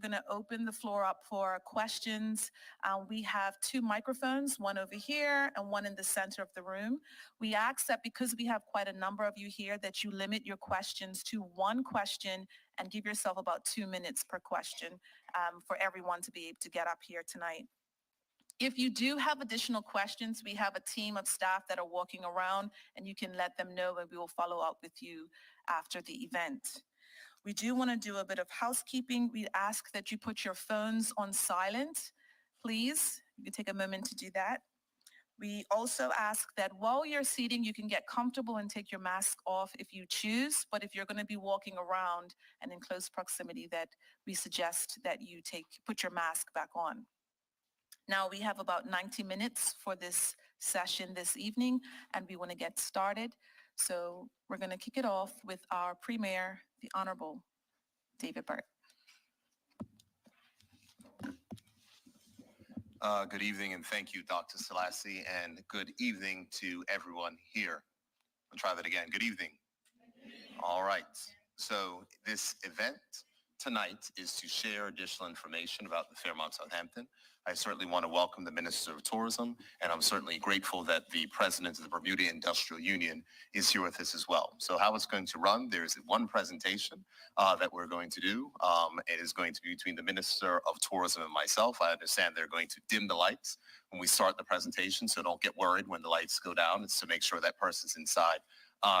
going to open the floor up for questions. We have two microphones, one over here and one in the center of the room. We ask that because we have quite a number of you here that you limit your questions to one question and give yourself about 2 minutes per question for everyone to be able to get up here tonight. If you do have additional questions, we have a team of staff that are walking around and you can let them know and we will follow up with you after the event. We do want to do a bit of housekeeping. We ask that you put your phones on silent, please. You can take a moment to do that. We also ask that while you're seating, you can get comfortable and take your mask off if you choose, but if you're going to be walking around and in close proximity, that we suggest that you put your mask back on. Now we have about 90 minutes for this session this evening, and we want to get started. So we're going to kick it off with our Premier, the Honorable David Burt. Good evening, and thank you, Dr. Selassie, and good evening to everyone here. I'll try that again. Good evening. All right. So this event tonight is to share additional information about the Fairmont Southampton. I certainly want to welcome the Minister of Tourism, and I'm certainly grateful that the President of the Bermuda Industrial Union is here with us as well. So how it's going to run, there's one presentation that we're going to do. It is going to be between the Minister of Tourism and myself. I understand they're going to dim the lights when we start the presentation, so don't get worried when the lights go down. It's to make sure that persons inside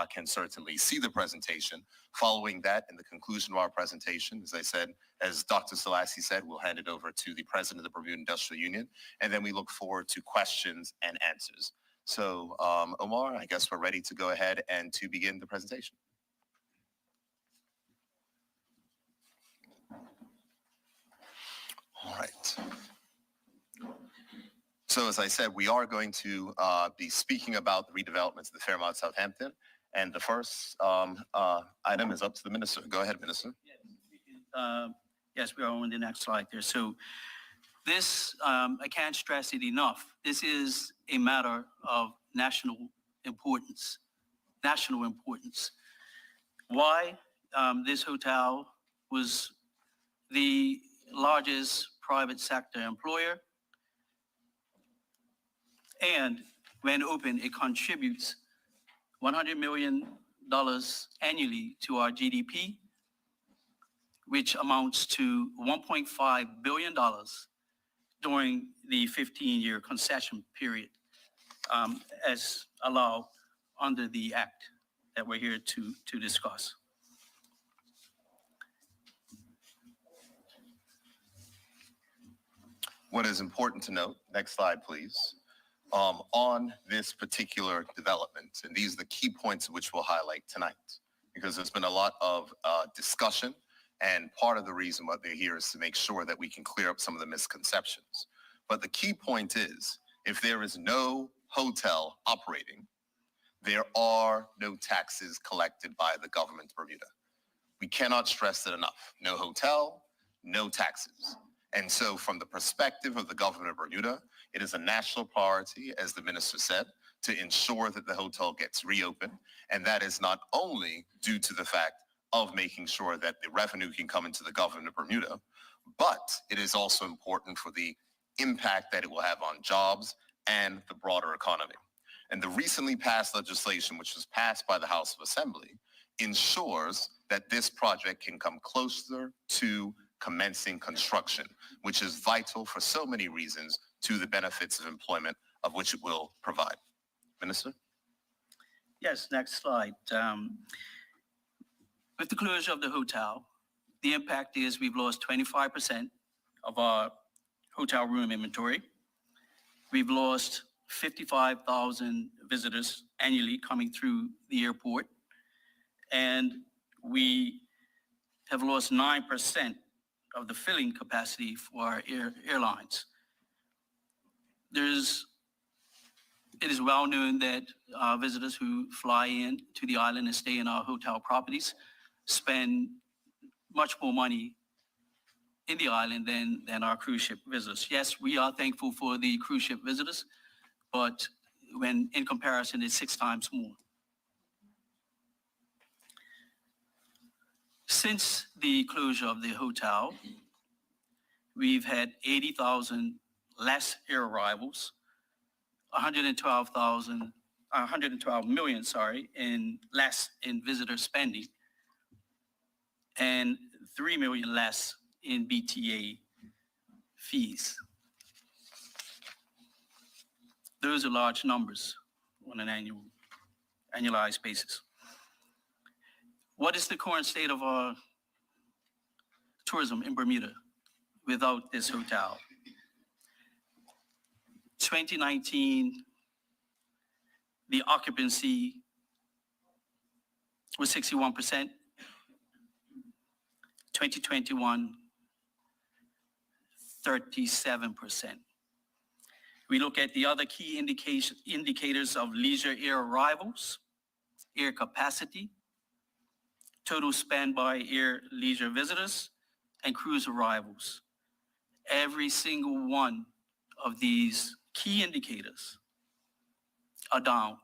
can certainly see the presentation. Following that, in the conclusion of our presentation, as I said, as Dr. Selassie said, we'll hand it over to the President of the Bermuda Industrial Union, and then we look forward to questions and answers. So, Omar, I guess we're ready to go ahead and to begin the presentation. All right. So as I said, we are going to be speaking about the redevelopments of the Fairmont Southampton. And the first item is up to the Minister. Go ahead, Minister. Yes, we are on the next slide there. So this, I can't stress it enough. This is a matter of national importance. Why? This hotel was the largest private sector employer. And when open, it contributes $100 million annually to our GDP, which amounts to $1.5 billion during the 15-year concession period, as allowed under the act that we're here to discuss. What is important to note, next slide, please, on this particular development, and these are the key points which we'll highlight tonight, because there's been a lot of discussion, and part of the reason why they're here is to make sure that we can clear up some of the misconceptions. But the key point is, if there is no hotel operating, there are no taxes collected by the government of Bermuda. We cannot stress it enough. No hotel, no taxes. And so from the perspective of the government of Bermuda, it is a national priority, as the minister said, to ensure that the hotel gets reopened. And that is not only due to the fact of making sure that the revenue can come into the government of Bermuda, but it is also important for the impact that it will have on jobs and the broader economy. And the recently passed legislation, which was passed by the House of Assembly, ensures that this project can come closer to commencing construction, which is vital for so many reasons to the benefits of employment of which it will provide. Minister? Yes, next slide. With the closure of the hotel, the impact is we've lost 25% of our hotel room inventory. We've lost 55,000 visitors annually coming through the airport. And we have lost 9% of the filling capacity for our airlines. It is well known that visitors who fly in to the island and stay in our hotel properties spend much more money in the island than our cruise ship visitors. Yes, we are thankful for the cruise ship visitors, but when in comparison, it's 6 times more. Since the closure of the hotel, we've had 80,000 less air arrivals, 112 million, in less in visitor spending, and 3 million less in BTA fees. Those are large numbers on an annualized basis. What is the current state of our tourism in Bermuda without this hotel? 2019, the occupancy was 61%. 2021, 37%. We look at the other key indicators of leisure air arrivals, air capacity, total spend by air leisure visitors, and cruise arrivals. Every single one of these key indicators are down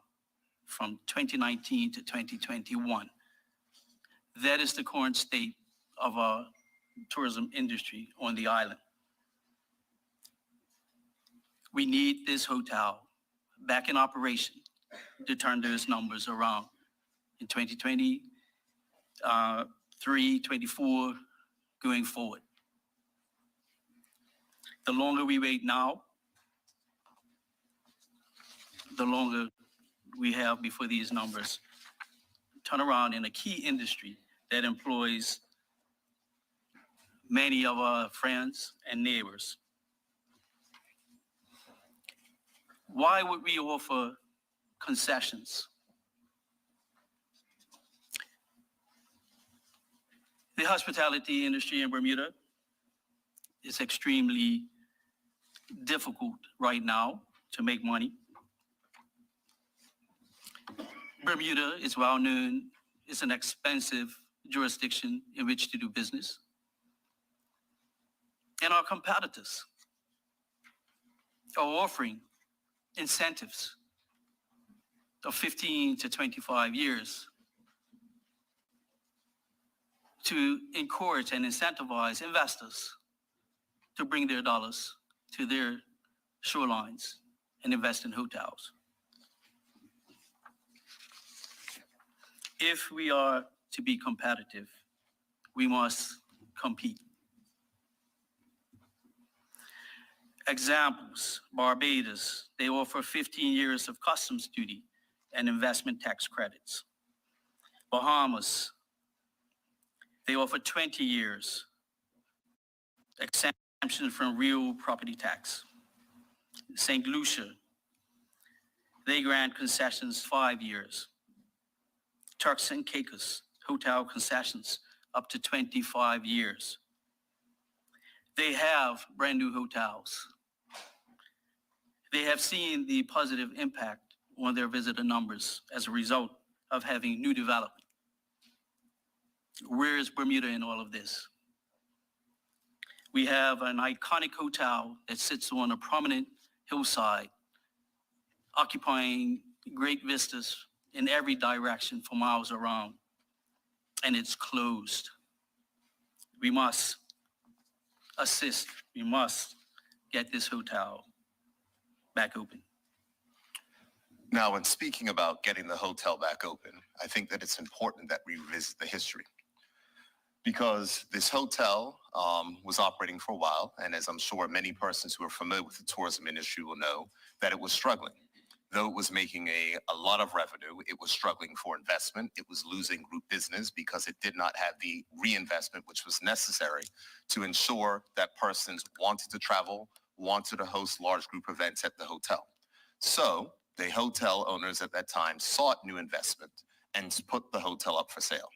from 2019 to 2021. That is the current state of our tourism industry on the island. We need this hotel back in operation to turn those numbers around in 2023, 24, going forward. The longer we wait now, the longer we have before these numbers turn around in a key industry that employs many of our friends and neighbors. Why would we offer concessions? The hospitality industry in Bermuda is extremely difficult right now to make money. Bermuda is well known. It's an expensive jurisdiction in which to do business. And our competitors are offering incentives of 15 to 25 years to encourage and incentivize investors to bring their dollars to their shorelines and invest in hotels. If we are to be competitive, we must compete. Examples: Barbados, they offer 15 years of customs duty and investment tax credits. Bahamas, they offer 20 years exemption from real property tax. St. Lucia, they grant concessions 5 years. Turks and Caicos, hotel concessions up to 25 years. They have brand new hotels. They have seen the positive impact on their visitor numbers as a result of having new development. Where is Bermuda in all of this? We have an iconic hotel that sits on a prominent hillside, occupying great vistas in every direction for miles around, and it's closed. We must assist, we must get this hotel back open. Now, when speaking about getting the hotel back open, I think that it's important that we revisit the history, because this hotel was operating for a while, and as I'm sure many persons who are familiar with the tourism industry will know, that it was struggling. Though it was making a lot of revenue, it was struggling for investment. It was losing group business because it did not have the reinvestment which was necessary to ensure that persons wanted to travel, wanted to host large group events at the hotel. So the hotel owners at that time sought new investment and put the hotel up for sale.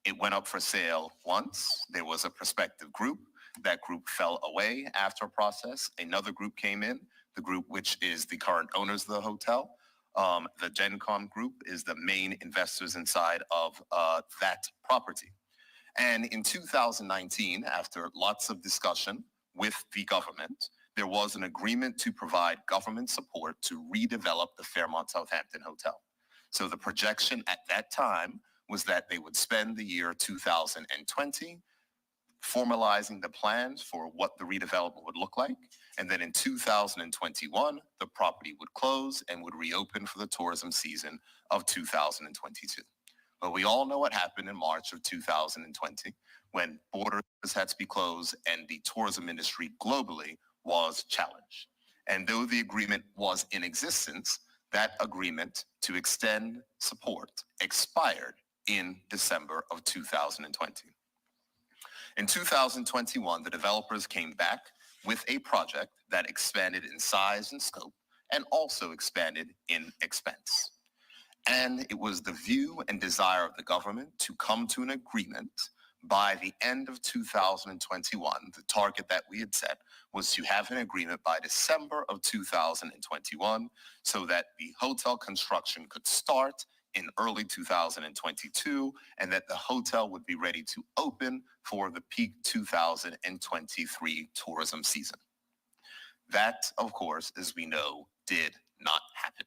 It went up for sale once. There was a prospective group. That group fell away after a process. Another group came in, the group which is the current owners of the hotel. The GenCom group is the main investors inside of that property. And in 2019, after lots of discussion with the government, there was an agreement to provide government support to redevelop the Fairmont Southampton Hotel. So the projection at that time was that they would spend the year 2020 formalizing the plans for what the redevelopment would look like. And then in 2021, the property would close and would reopen for the tourism season of 2022. But we all know what happened in March of 2020 when borders had to be closed and the tourism industry globally was challenged. And though the agreement was in existence, that agreement to extend support expired in December of 2020. In 2021, the developers came back with a project that expanded in size and scope and also expanded in expense. And it was the view and desire of the government to come to an agreement by the end of 2021. The target that we had set was to have an agreement by December of 2021 so that the hotel construction could start in early 2022 and that the hotel would be ready to open for the peak 2023 tourism season. That, of course, as we know, did not happen.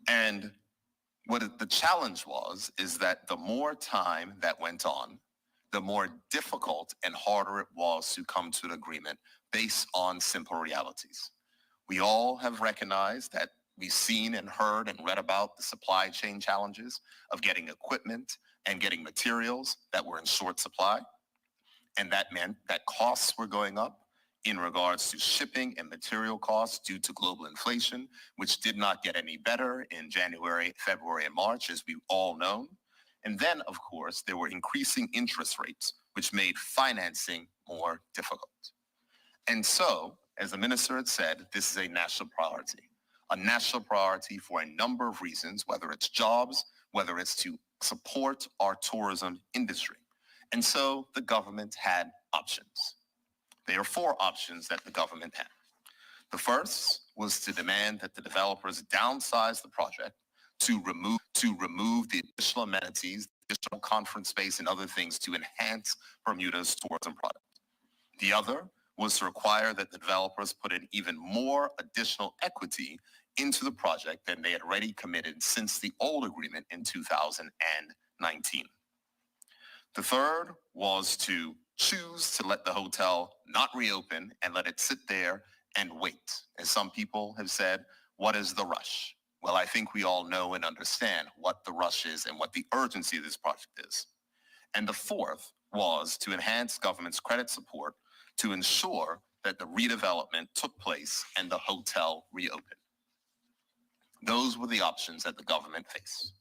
And what the challenge was is that the more time that went on, the more difficult and harder it was to come to an agreement based on simple realities. We all have recognized that we've seen and heard and read about the supply chain challenges of getting equipment and getting materials that were in short supply. And that meant that costs were going up in regards to shipping and material costs due to global inflation, which did not get any better in January, February, and March, as we all know. And then, of course, there were increasing interest rates, which made financing more difficult. And so, as the minister had said, this is a national priority for a number of reasons, whether it's jobs, whether it's to support our tourism industry. And so the government had options. There are four options that the government had. The first was to demand that the developers downsize the project to remove the additional amenities, additional conference space, and other things to enhance Bermuda's tourism product. The other was to require that the developers put in even more additional equity into the project than they had already committed since the old agreement in 2019. The third was to choose to let the hotel not reopen and let it sit there and wait. As some people have said, what is the rush? Well, I think we all know and understand what the rush is and what the urgency of this project is. And the fourth was to enhance government's credit support to ensure that the redevelopment took place and the hotel reopened. Those were the options that the government faced.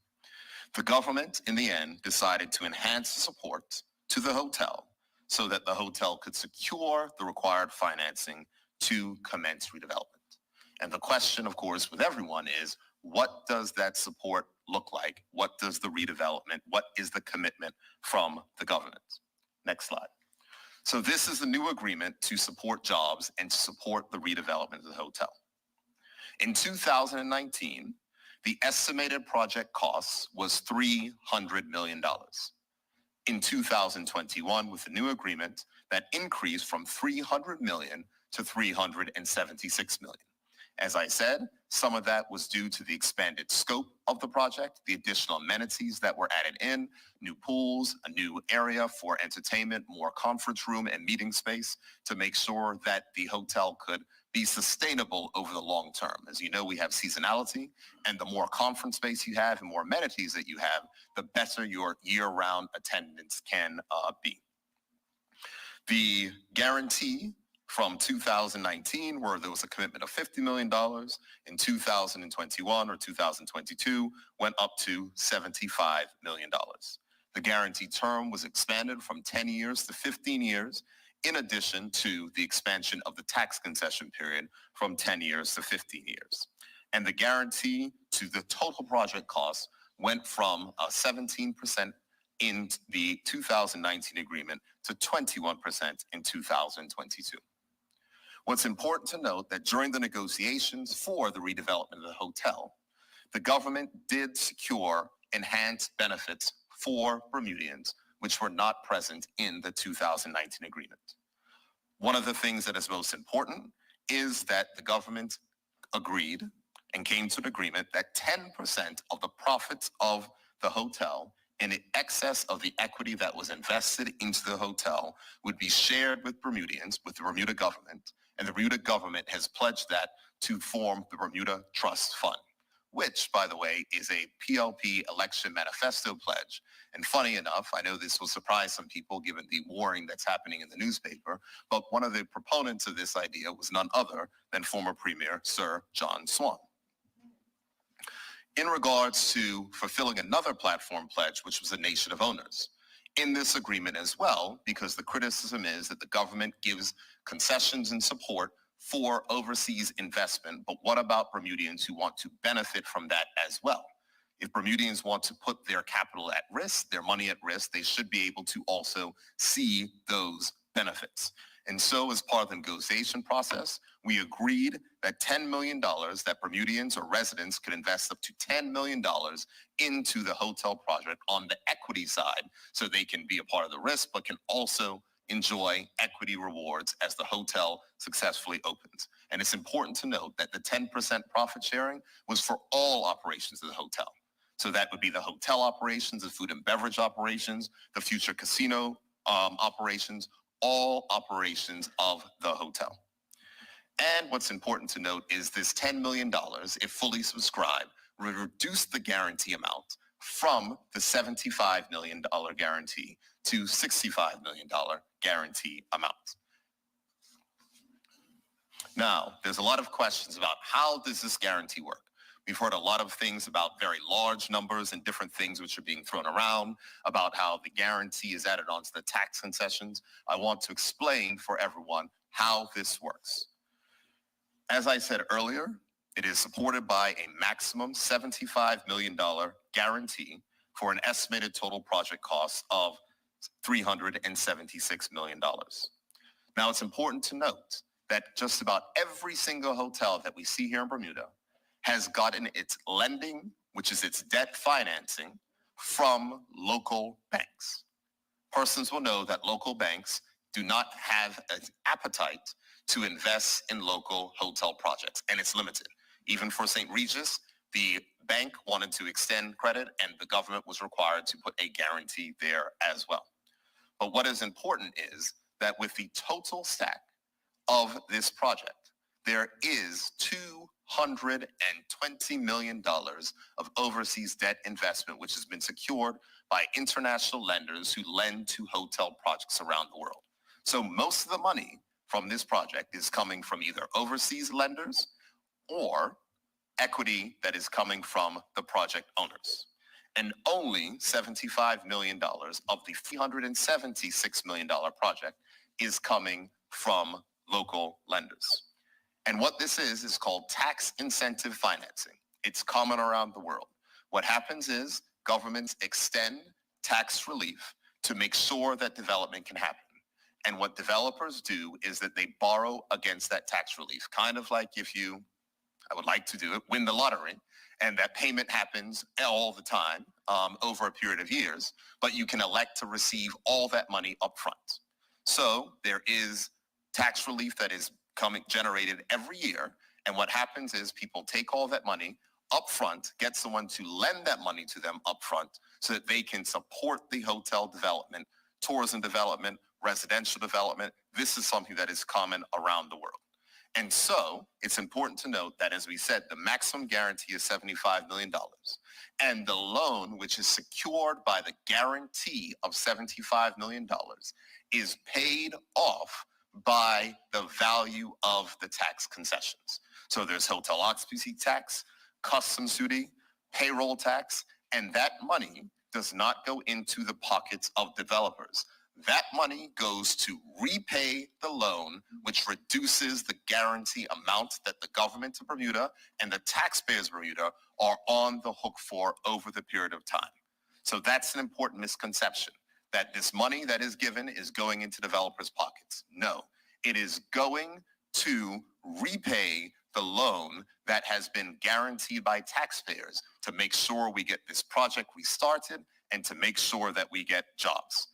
The government, in the end, decided to enhance the support to the hotel so that the hotel could secure the required financing to commence redevelopment. And the question, of course, with everyone is, what does that support look like? What does the redevelopment, what is the commitment from the government? Next slide. So this is the new agreement to support jobs and to support the redevelopment of the hotel. In 2019, the estimated project cost was $300 million. In 2021, with the new agreement, that increased from $300 million to $376 million. As I said, some of that was due to the expanded scope of the project, the additional amenities that were added in, new pools, a new area for entertainment, more conference room and meeting space to make sure that the hotel could be sustainable over the long term. As you know, we have seasonality, and the more conference space you have and more amenities that you have, the better your year-round attendance can be. The guarantee from 2019, where there was a commitment of $50 million, in 2021 or 2022 went up to $75 million. The guarantee term was expanded from 10 years to 15 years, in addition to the expansion of the tax concession period from 10 years to 15 years. And the guarantee to the total project cost went from 17% in the 2019 agreement to 21% in 2022. What's important to note that during the negotiations for the redevelopment of the hotel, the government did secure enhanced benefits for Bermudians, which were not present in the 2019 agreement. One of the things that is most important is that the government agreed and came to an agreement that 10% of the profits of the hotel in excess of the equity that was invested into the hotel would be shared with Bermudians, with the Bermuda government, and the Bermuda government has pledged that to form the Bermuda Trust Fund, which, by the way, is a PLP election manifesto pledge. And funny enough, I know this will surprise some people given the warring that's happening in the newspaper, but one of the proponents of this idea was none other than former Premier Sir John Swan. In regards to fulfilling another platform pledge, which was a nation of owners, in this agreement as well, because the criticism is that the government gives concessions and support for overseas investment, but what about Bermudians who want to benefit from that as well? If Bermudians want to put their capital at risk, their money at risk, they should be able to also see those benefits. And so as part of the negotiation process, we agreed that $10 million that Bermudians or residents could invest up to $10 million into the hotel project on the equity side so they can be a part of the risk, but can also enjoy equity rewards as the hotel successfully opens. And it's important to note that the 10% profit sharing was for all operations of the hotel. So that would be the hotel operations, the food and beverage operations, the future casino operations, all operations of the hotel. And what's important to note is this $10 million, if fully subscribed, would reduce the guarantee amount from the $75 million guarantee to $65 million guarantee amount. Now, there's a lot of questions about how does this guarantee work? We've heard a lot of things about very large numbers and different things which are being thrown around about how the guarantee is added onto the tax concessions. I want to explain for everyone how this works. As I said earlier, it is supported by a maximum $75 million guarantee for an estimated total project cost of $376 million. Now, it's important to note that just about every single hotel that we see here in Bermuda has gotten its lending, which is its debt financing, from local banks. Persons will know that local banks do not have an appetite to invest in local hotel projects, and it's limited. Even for St. Regis, the bank wanted to extend credit, and the government was required to put a guarantee there as well. But what is important is that with the total stack of this project, there is $220 million of overseas debt investment, which has been secured by international lenders who lend to hotel projects around the world. So most of the money from this project is coming from either overseas lenders or equity that is coming from the project owners. And only $75 million of the $376 million project is coming from local lenders. And what this is called tax incentive financing. It's common around the world. What happens is governments extend tax relief to make sure that development can happen. And what developers do is that they borrow against that tax relief, kind of like if you, I would like to do it, win the lottery, and that payment happens all the time over a period of years, but you can elect to receive all that money up front. So there is tax relief that is generated every year, and what happens is people take all that money up front, get someone to lend that money to them up front so that they can support the hotel development, tourism development, residential development. This is something that is common around the world. And so it's important to note that, as we said, the maximum guarantee is $75 million. And the loan, which is secured by the guarantee of $75 million, is paid off by the value of the tax concessions. So there's hotel occupancy tax, customs duty, payroll tax, and that money does not go into the pockets of developers. That money goes to repay the loan, which reduces the guarantee amount that the government of Bermuda and the taxpayers of Bermuda are on the hook for over the period of time. So that's an important misconception, that this money that is given is going into developers' pockets. No, it is going to repay the loan that has been guaranteed by taxpayers to make sure we get this project restarted and to make sure that we get jobs.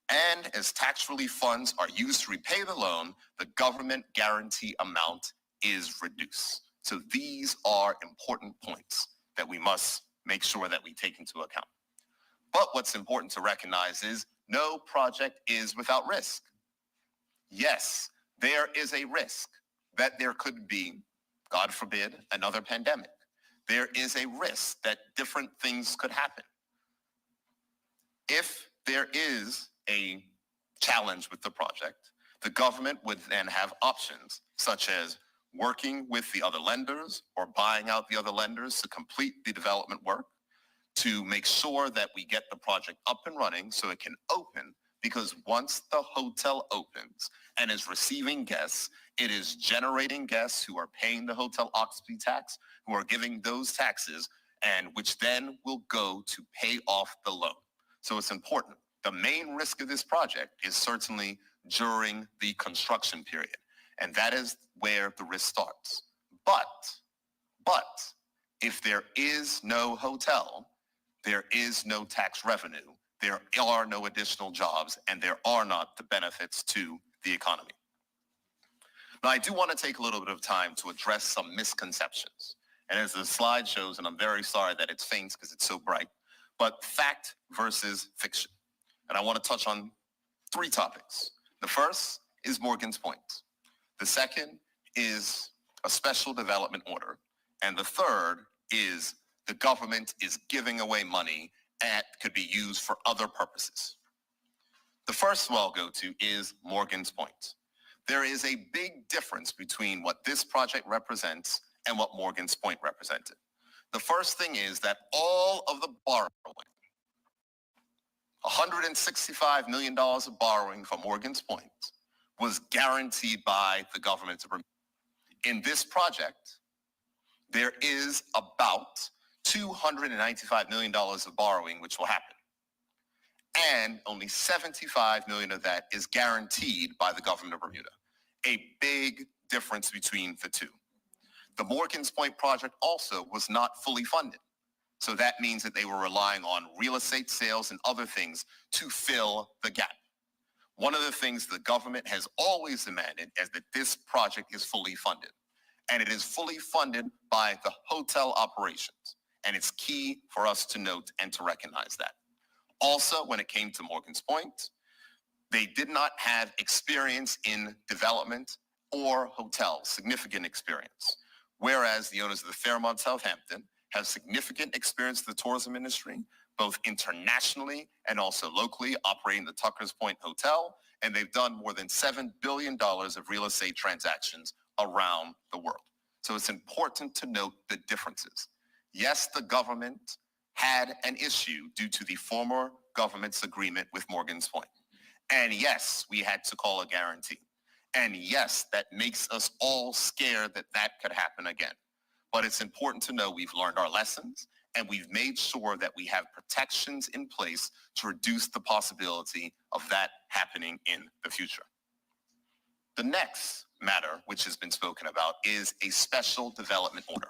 And as tax relief funds are used to repay the loan, the government guarantee amount is reduced. So these are important points that we must make sure that we take into account. But what's important to recognize is no project is without risk. Yes, there is a risk that there could be, God forbid, another pandemic. There is a risk that different things could happen. If there is a challenge with the project, the government would then have options such as working with the other lenders or buying out the other lenders to complete the development work, to make sure that we get the project up and running so it can open, because once the hotel opens and is receiving guests, it is generating guests who are paying the hotel occupancy tax, who are giving those taxes, and which then will go to pay off the loan. So it's important. The main risk of this project is certainly during the construction period, and that is where the risk starts. But if there is no hotel, there is no tax revenue, there are no additional jobs, and there are not the benefits to the economy. Now, I do want to take a little bit of time to address some misconceptions. And as the slide shows, and I'm very sorry that it's faint because it's so bright, but fact versus fiction. And I want to touch on three topics. The first is Morgan's Point. The second is a special development order. And the third is the government is giving away money that could be used for other purposes. The first I'll go to is Morgan's Point. There is a big difference between what this project represents and what Morgan's Point represented. The first thing is that all of the borrowing, $165 million of borrowing from Morgan's Point, was guaranteed by the government of Bermuda. In this project, there is about $295 million of borrowing which will happen. And only $75 million of that is guaranteed by the government of Bermuda. A big difference between the two. The Morgan's Point project also was not fully funded. So that means that they were relying on real estate sales and other things to fill the gap. One of the things the government has always demanded is that this project is fully funded. And it is fully funded by the hotel operations. And it's key for us to note and to recognize that. Also, when it came to Morgan's Point, they did not have experience in development or hotels, significant experience. Whereas the owners of the Fairmont Southampton have significant experience in the tourism industry, both internationally and also locally, operating the Tucker's Point Hotel, and they've done more than $7 billion of real estate transactions around the world. So it's important to note the differences. Yes, the government had an issue due to the former government's agreement with Morgan's Point. And yes, we had to call a guarantee. And yes, that makes us all scared that that could happen again. But it's important to know we've learned our lessons and we've made sure that we have protections in place to reduce the possibility of that happening in the future. The next matter, which has been spoken about, is a special development order.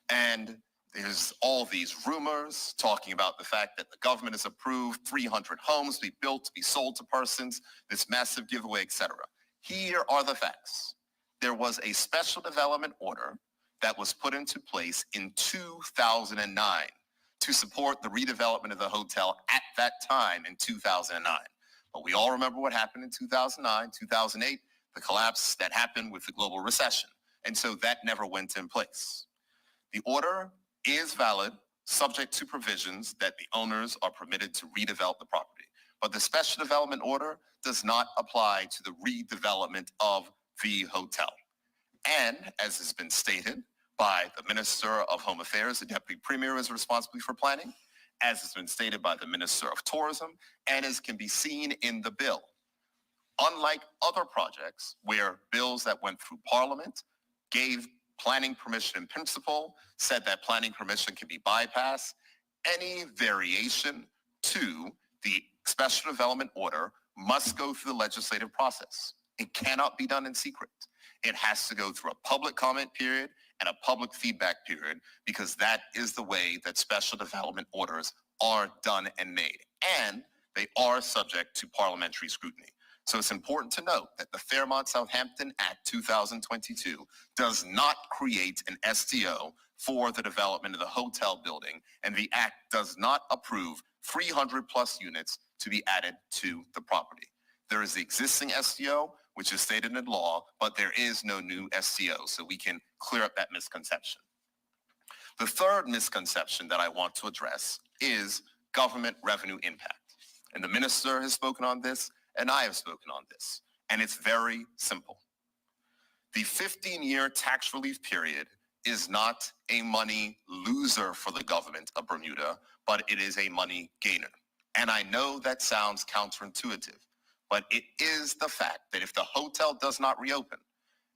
And there's all these rumors talking about the fact that the government has approved 300 homes to be built, to be sold to persons, this massive giveaway, etc. Here are the facts. There was a special development order that was put into place in 2009 to support the redevelopment of the hotel at that time in 2009. But we all remember what happened in 2009, 2008, the collapse that happened with the global recession. And so that never went in place. The order is valid, subject to provisions that the owners are permitted to redevelop the property. But the special development order does not apply to the redevelopment of the hotel. And as has been stated by the Minister of Home Affairs, the Deputy Premier is responsible for planning, as has been stated by the Minister of Tourism, and as can be seen in the bill. Unlike other projects where bills that went through Parliament gave planning permission in principle, said that planning permission can be bypassed, any variation to the special development order must go through the legislative process. It cannot be done in secret. It has to go through a public comment period and a public feedback period, because that is the way that special development orders are done and made. And they are subject to parliamentary scrutiny. So it's important to note that the Fairmont Southampton Act 2022 does not create an STO for the development of the hotel building, and the act does not approve 300 plus units to be added to the property. There is the existing STO, which is stated in law, but there is no new STO, so we can clear up that misconception. The third misconception that I want to address is government revenue impact. And the minister has spoken on this, and I have spoken on this. And it's very simple. The 15-year tax relief period is not a money loser for the government of Bermuda, but it is a money gainer. And I know that sounds counterintuitive, but it is the fact that if the hotel does not reopen,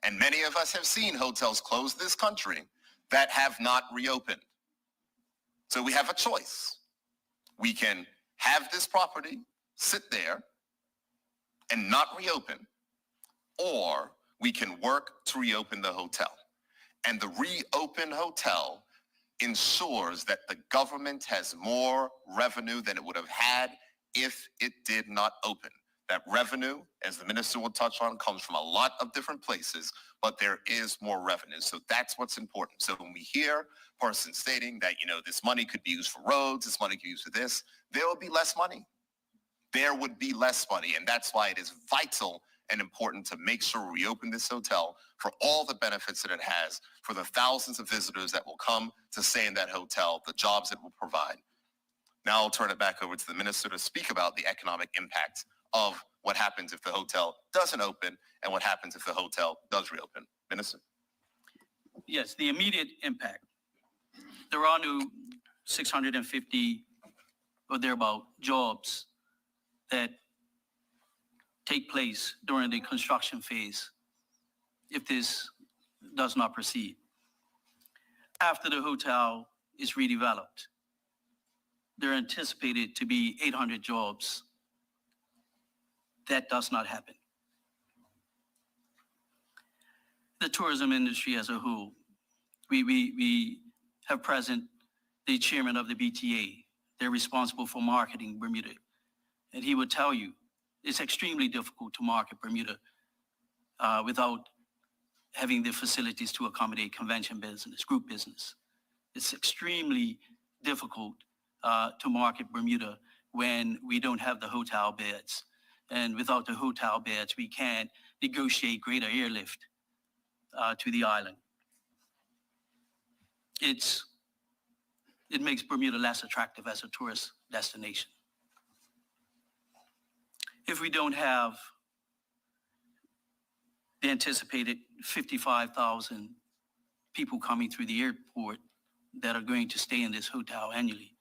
and many of us have seen hotels close this country that have not reopened. So we have a choice. We can have this property sit there and not reopen, or we can work to reopen the hotel. And the reopened hotel ensures that the government has more revenue than it would have had if it did not open. That revenue, as the minister will touch on, comes from a lot of different places, but there is more revenue. So that's what's important. So when we hear persons stating that, this money could be used for roads, this money could be used for this, there will be less money. There would be less money. And that's why it is vital and important to make sure we open this hotel for all the benefits that it has, for the thousands of visitors that will come to stay in that hotel, the jobs it will provide. Now I'll turn it back over to the minister to speak about the economic impact of what happens if the hotel doesn't open and what happens if the hotel does reopen. Minister? Yes, the immediate impact. There are no 650 or thereabout jobs that take place during the construction phase if this does not proceed. After the hotel is redeveloped, there are anticipated to be 800 jobs. That does not happen. The tourism industry as a whole, we have present the chairman of the BTA. They're responsible for marketing Bermuda. And he would tell you it's extremely difficult to market Bermuda without having the facilities to accommodate convention business, group business. It's extremely difficult to market Bermuda when we don't have the hotel beds. And without the hotel beds, we can't negotiate greater airlift to the island. It makes Bermuda less attractive as a tourist destination. If we don't have the anticipated 55,000 people coming through the airport that are going to stay in this hotel annually,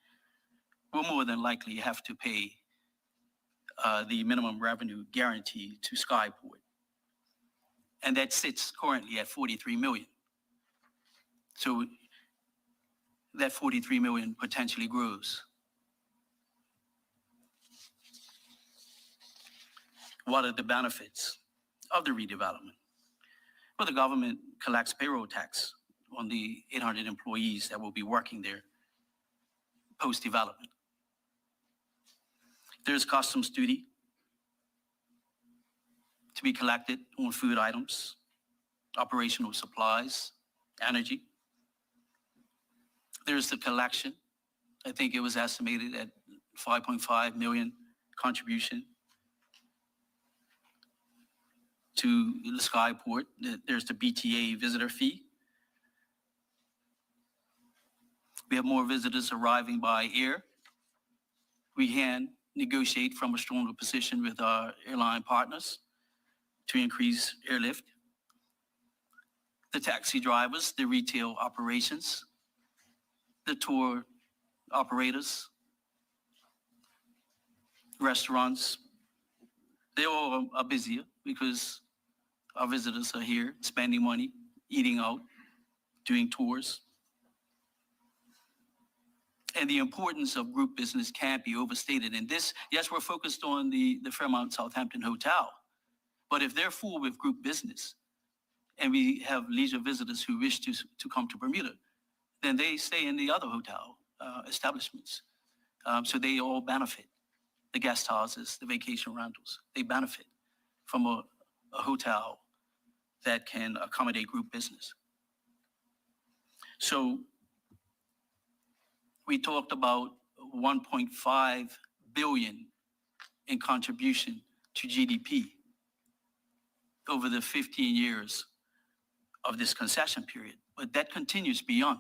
we'll more than likely have to pay the minimum revenue guarantee to Skyport. And that sits currently at 43 million. So that 43 million potentially grows. What are the benefits of the redevelopment? Well, the government collects payroll tax on the 800 employees that will be working there post-development. There's customs duty to be collected on food items, operational supplies, energy. There's the collection. I think it was estimated at 5.5 million contribution to the Skyport. There's the BTA visitor fee. We have more visitors arriving by air. We can negotiate from a stronger position with our airline partners to increase airlift. The taxi drivers, the retail operations, the tour operators, restaurants, they all are busier because our visitors are here spending money, eating out, doing tours. And the importance of group business can't be overstated. And this, yes, we're focused on the Fairmont Southampton Hotel, but if they're full with group business and we have leisure visitors who wish to come to Bermuda, then they stay in the other hotel establishments. So they all benefit. The guest houses, the vacation rentals, they benefit from a hotel that can accommodate group business. So we talked about 1.5 billion in contribution to GDP over the 15 years of this concession period. But that continues beyond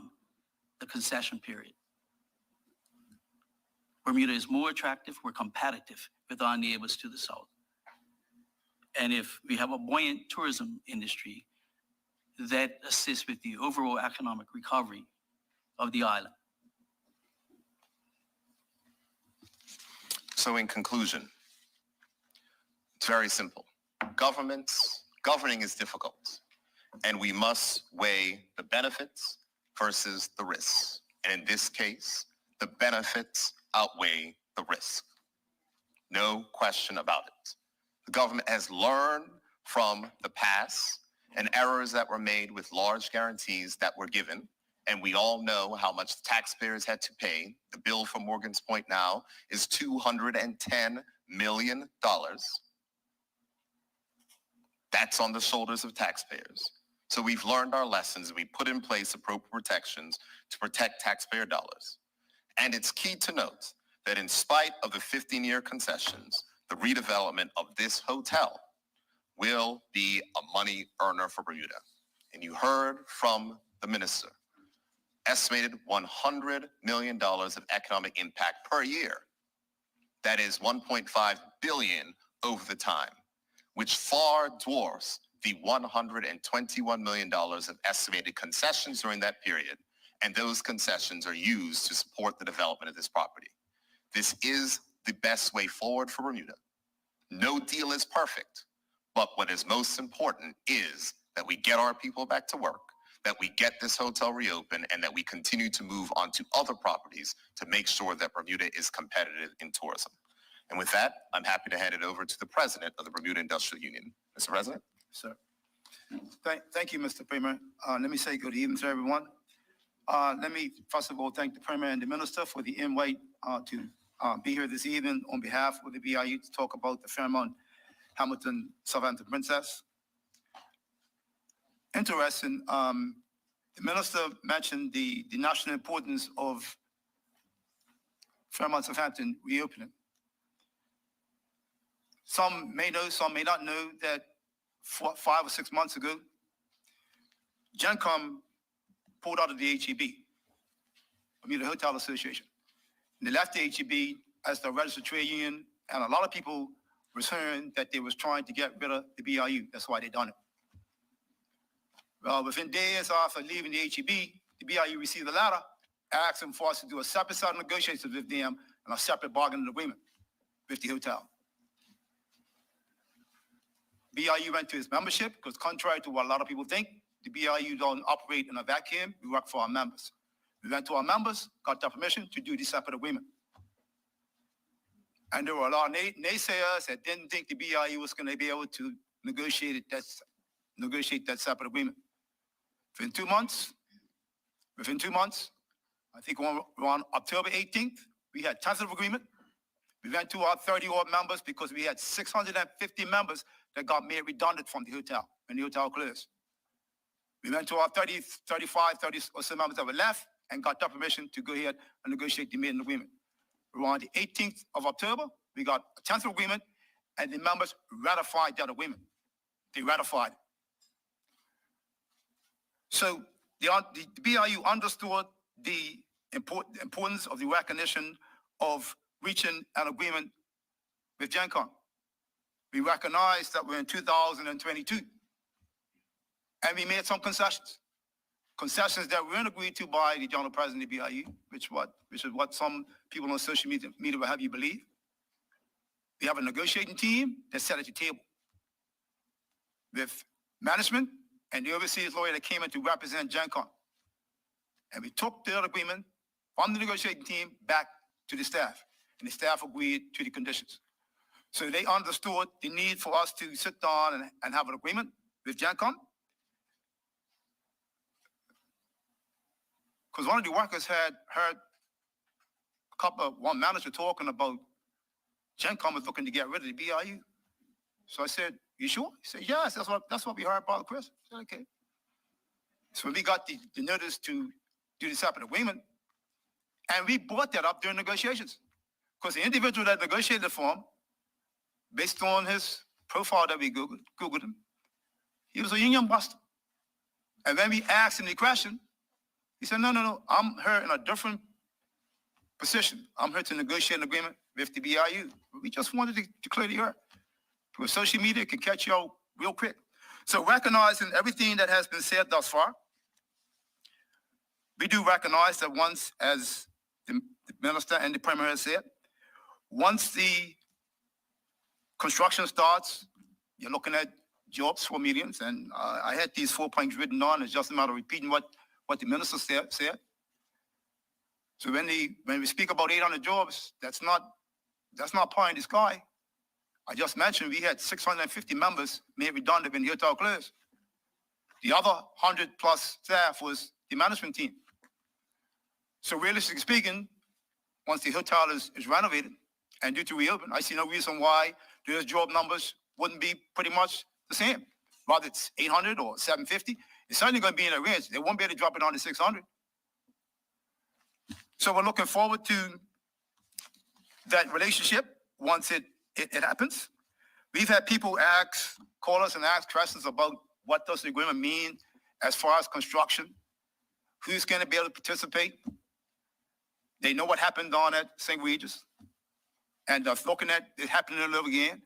the concession period. Bermuda is more attractive, we're competitive with our neighbors to the south. And if we have a buoyant tourism industry, that assists with the overall economic recovery of the island. So in conclusion, it's very simple. Governing is difficult, and we must weigh the benefits versus the risks. And in this case, the benefits outweigh the risk. No question about it. The government has learned from the past and errors that were made with large guarantees that were given. And we all know how much the taxpayers had to pay. The bill for Morgan's Point now is $210 million. That's on the shoulders of taxpayers. So we've learned our lessons. We put in place appropriate protections to protect taxpayer dollars. And it's key to note that in spite of the 15-year concessions, the redevelopment of this hotel will be a money earner for Bermuda. And you heard from the minister, estimated $100 million of economic impact per year. That is $1.5 billion over the time, which far dwarfs the $121 million of estimated concessions during that period. And those concessions are used to support the development of this property. This is the best way forward for Bermuda. No deal is perfect, but what is most important is that we get our people back to work, that we get this hotel reopened, and that we continue to move on to other properties to make sure that Bermuda is competitive in tourism. And with that, I'm happy to hand it over to the president of the Bermuda Industrial Union. Mr. President? Sir. Thank you, Mr. Premier. Let me say good evening to everyone. Let me, first of all, thank the Premier and the Minister for the invite to be here this evening on behalf of the BIU to talk about the Fairmont Southampton Princess. Interesting, the Minister mentioned the national importance of Fairmont Southampton reopening. Some may know, some may not know that 5 or 6 months ago, GenCom pulled out of the HEB, Bermuda Hotel Association. And they left the HEB as the registered trade union, and a lot of people were saying that they was trying to get rid of the BIU. That's why they done it. Well, within days after leaving the HEB, the BIU received a letter asking for us to do a separate set of negotiations with them and a separate bargaining agreement with the hotel. BIU went to its membership because contrary to what a lot of people think, the BIU don't operate in a vacuum. We work for our members. We went to our members, got their permission to do the separate agreement. And there were a lot of naysayers that didn't think the BIU was going to be able to negotiate that separate agreement. Within 2 months, I think on October 18th, we had tentative agreement. We went to our 30-odd members because we had 650 members that got made redundant from the hotel when the hotel closed. We went to our 30 or so members that were left and got their permission to go ahead and negotiate the maiden agreement. Around the 18th of October, we got a tentative agreement and the members ratified that agreement. They ratified it. So the BIU understood the importance of the recognition of reaching an agreement with GenCom. We recognize that we're in 2022, and we made some concessions that weren't agreed to by the General President of the BIU, which is what some people on social media will have you believe. We have a negotiating team that sat at the table with management and the overseas lawyer that came in to represent GenCom. And we took the agreement from the negotiating team back to the staff, and the staff agreed to the conditions. So they understood the need for us to sit down and have an agreement with GenCom. Because one of the workers had heard one manager talking about GenCom was looking to get rid of the BIU. So I said, "You sure?" He said, "Yes, that's what we heard about Chris." I said, "Okay." So when we got the notice to do the separate agreement, And we brought that up during negotiations. Because the individual that negotiated for him, based on his profile that we Googled him, he was a union buster. And when we asked him the question, he said, no, I'm here in a different position. I'm here to negotiate an agreement with the BIU. We just wanted to clear the air. Because social media can catch you out real quick. So recognizing everything that has been said thus far, we do recognize that once, as the minister and the premier has said, once the construction starts, you're looking at jobs for millions. And I had these 4 points written on. It's just a matter of repeating what the minister said. So when we speak about 800 jobs, that's not pie in the sky. I just mentioned we had 650 members made redundant when the hotel closed. The other 100 plus staff was the management team. So realistically speaking, once the hotel is renovated and due to reopen, I see no reason why those job numbers wouldn't be pretty much the same. Whether it's 800 or 750, it's certainly going to be in a range. They won't be able to drop it down to 600. So we're looking forward to that relationship once it happens. We've had people call us and ask questions about what does the agreement mean as far as construction, who's going to be able to participate. They know what happened on at St. Regis, and they're looking at it happening all over again.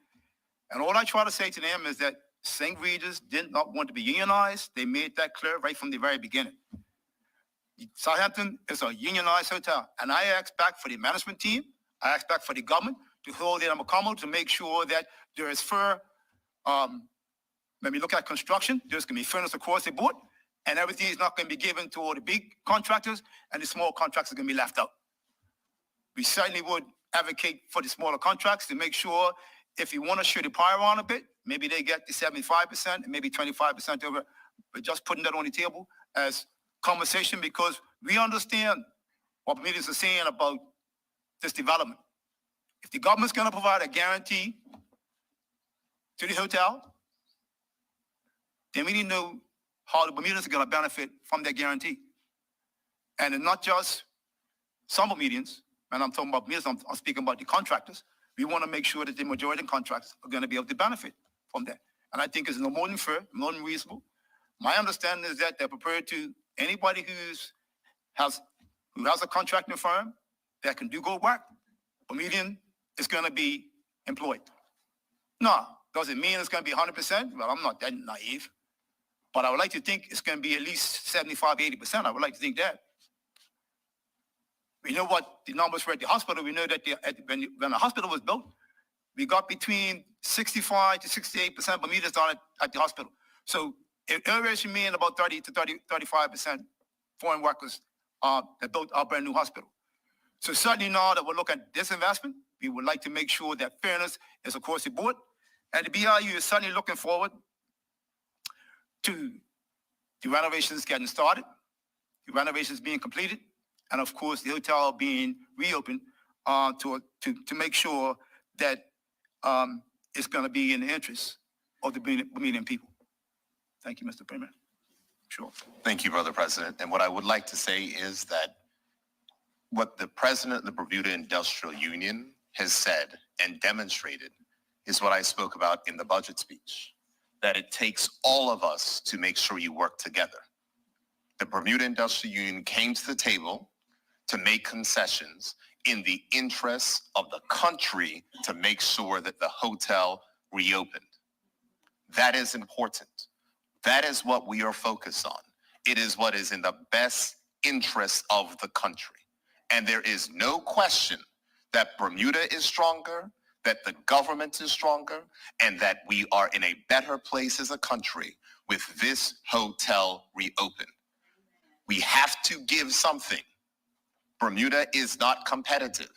And all I try to say to them is that St. Regis did not want to be unionized. They made that clear right from the very beginning. Southampton is a unionized hotel, and I expect for the management team, I expect for the government to hold them accountable to make sure that there is fair, when we look at construction, there's going to be fairness across the board, and everything is not going to be given to all the big contractors, and the small contractors are going to be left out. We certainly would advocate for the smaller contracts to make sure if you want to shoot the pie around a bit, maybe they get the 75% and maybe 25% over, but just putting that on the table as conversation, because we understand what meetings are saying about this development. If the government's going to provide a guarantee to the hotel, then we need to know how the Bermudians are going to benefit from that guarantee. And it's not just some Bermudians, and I'm talking about Bermudians, I'm speaking about the contractors. We want to make sure that the majority of contracts are going to be able to benefit from that. And I think it's no more than fair, more than reasonable. My understanding is that they're prepared to, anybody who has a contracting firm that can do good work, Bermudian is going to be employed. No, does it mean it's going to be 100%? Well, I'm not that naive. But I would like to think it's going to be at least 75, 80%. I would like to think that. We know what the numbers were at the hospital. We know that when the hospital was built, we got between 65 to 68% Bermudians down at the hospital. So it always remained about 30 to 35% foreign workers that built our brand new hospital. So certainly now that we're looking at this investment, we would like to make sure that fairness is across the board. And the BIU is certainly looking forward to the renovations getting started, the renovations being completed, and of course the hotel being reopened to make sure that it's going to be in the interest of the Bermudian people. Thank you, Mr. Premier. Sure. Thank you, Brother President. And what I would like to say is that what the president of the Bermuda Industrial Union has said and demonstrated is what I spoke about in the budget speech, that it takes all of us to make sure you work together. The Bermuda Industrial Union came to the table to make concessions in the interests of the country to make sure that the hotel reopened. That is important. That is what we are focused on. It is what is in the best interest of the country. And there is no question that Bermuda is stronger, that the government is stronger, and that we are in a better place as a country with this hotel reopened. We have to give something. Bermuda is not competitive.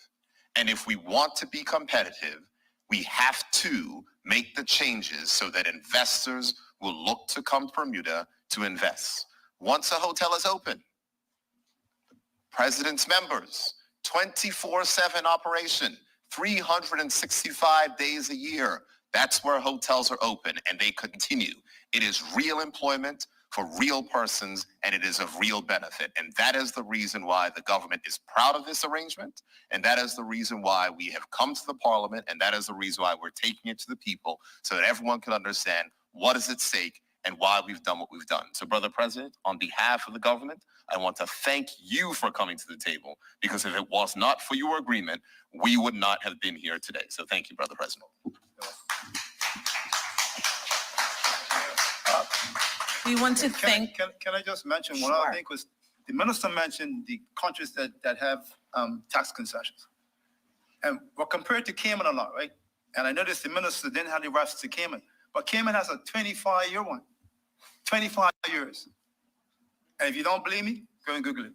And if we want to be competitive, we have to make the changes so that investors will look to come to Bermuda to invest. Once a hotel is open, President's members, 24/7 operation, 365 days a year. That's where hotels are open and they continue. It is real employment for real persons, and it is of real benefit. And that is the reason why the government is proud of this arrangement. And that is the reason why we have come to the parliament. And that is the reason why we're taking it to the people so that everyone can understand what is at stake and why we've done what we've done. So, Brother President, on behalf of the government, I want to thank you for coming to the table, because if it was not for your agreement, we would not have been here today. So thank you, Brother President. We want to thank. Can I just mention one other thing? Because the minister mentioned the countries that have tax concessions. And we're compared to Cayman a lot, right? And I noticed the minister didn't have the rights to Cayman. But Cayman has a 25-year one. 25 years. And if you don't believe me, go and Google it.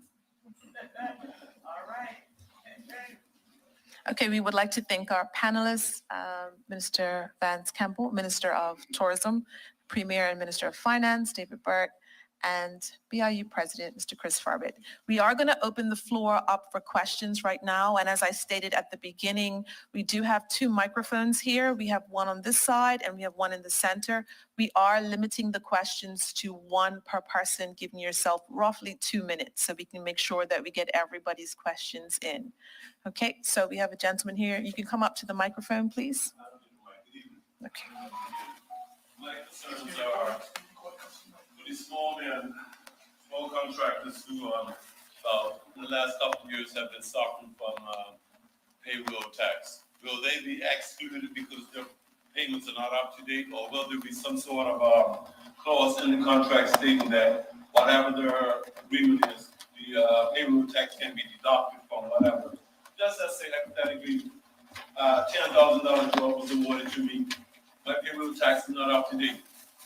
All right. Okay, we would like to thank our panelists, Minister Vance Campbell, Minister of Tourism, Premier and Minister of Finance, David Burt, and BIU President, Mr. Chris Farbett. We are going to open the floor up for questions right now. And as I stated at the beginning, we do have two microphones here. We have one on this side and we have one in the center. We are limiting the questions to one per person, giving yourself roughly 2 minutes so we can make sure that we get everybody's questions in. Okay, so we have a gentleman here. You can come up to the microphone, please. Okay. My concerns are for the small contractors who, in the last couple of years have been suffering from payroll tax. Will they be excluded because their payments are not up to date, or will there be some sort of clause in the contract stating that whatever their agreement is, the payroll tax can be deducted from whatever? Just as say hypothetically, $10,000 job was awarded to me. My payroll tax is not up to date.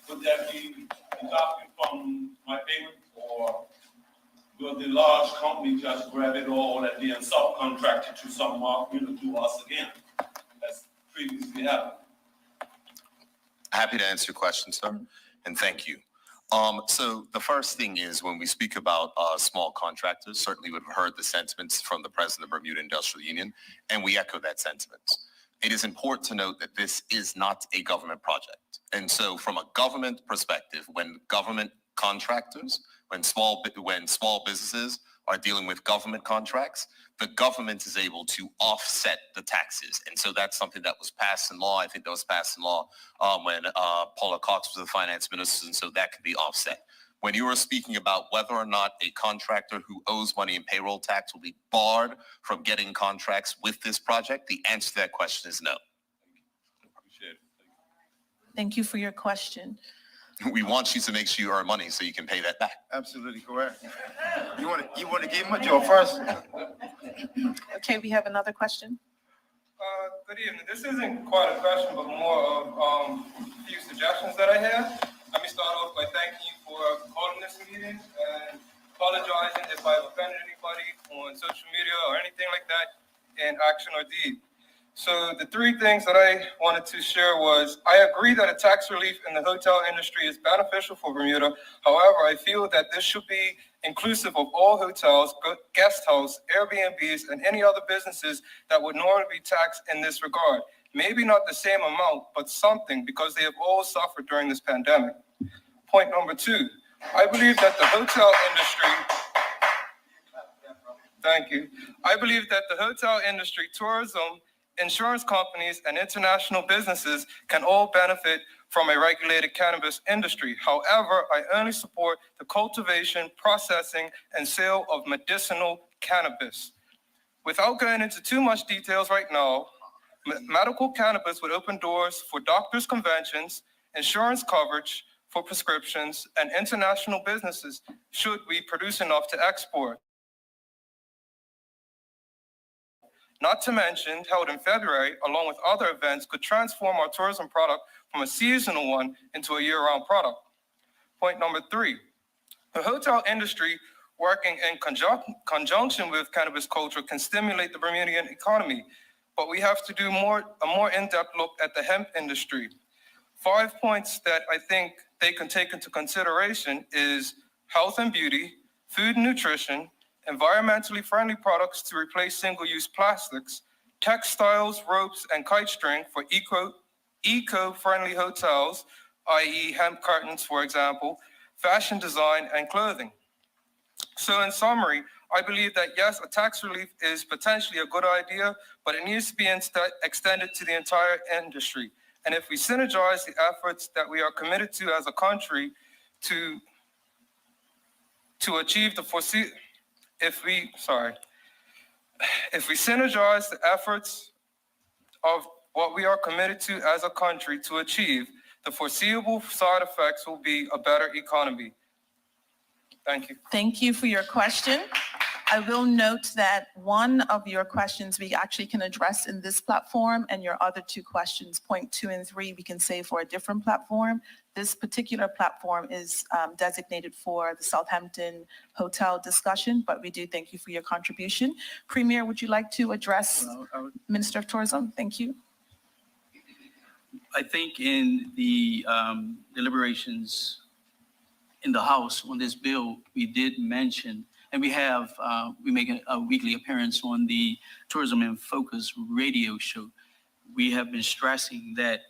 Would that be deducted from my payment, or will the large company just grab it all and then subcontract it to someone, to us again, as previously happened? Happy to answer your question, sir, and thank you. So the first thing is, when we speak about small contractors, certainly we've heard the sentiments from the president of Bermuda Industrial Union, and we echo that sentiment. It is important to note that this is not a government project. And so from a government perspective, when government contractors, when small businesses are dealing with government contracts, the government is able to offset the taxes. And so that's something that was passed in law. I think that was passed in law when Paula Cox was the finance minister, and so that could be offset. When you are speaking about whether or not a contractor who owes money in payroll tax will be barred from getting contracts with this project, the answer to that question is no. Appreciate it. Thank you for your question. We want you to make sure you earn money so you can pay that back. Absolutely correct. You want to give him a job first? Okay, we have another question. Good evening. This isn't quite a question, but more of a few suggestions that I have. Let me start off by thanking you for calling this meeting and apologizing if I've offended anybody on social media or anything like that in action or deed. So the three things that I wanted to share was, I agree that a tax relief in the hotel industry is beneficial for Bermuda. However, I feel that this should be inclusive of all hotels, guest house, Airbnbs, and any other businesses that would normally be taxed in this regard. Maybe not the same amount, but something, because they have all suffered during this pandemic. Point number two, I believe that the hotel industry, thank you. I believe that the hotel industry, tourism, insurance companies, and international businesses can all benefit from a regulated cannabis industry. However, I only support the cultivation, processing, and sale of medicinal cannabis. Without going into too much details right now, medical cannabis would open doors for doctors' conventions, insurance coverage for prescriptions, and international businesses should we produce enough to export. Not to mention, held in February, along with other events, could transform our tourism product from a seasonal one into a year-round product. Point number three, the hotel industry working in conjunction with cannabis culture can stimulate the Bermudian economy, but we have to do a more in-depth look at the hemp industry. 5 points that I think they can take into consideration is health and beauty, food and nutrition, environmentally friendly products to replace single-use plastics, textiles, ropes, and kite string for eco-friendly hotels, i.e. hemp curtains, for example, fashion design, and clothing. So in summary, I believe that yes, a tax relief is potentially a good idea, but it needs to be extended to the entire industry. And if we synergize the efforts that we are committed to as a country to achieve the if we synergize the efforts of what we are committed to as a country to achieve, the foreseeable side effects will be a better economy. Thank you. Thank you for your question. I will note that one of your questions we actually can address in this platform, and your other two questions, point 2 and 3, we can save for a different platform. This particular platform is designated for the Southampton hotel discussion, but we do thank you for your contribution. Premier, would you like to address Minister of Tourism? Thank you. I think in the deliberations in the House on this bill, we did mention, and we make a weekly appearance on the Tourism in Focus radio show. We have been stressing that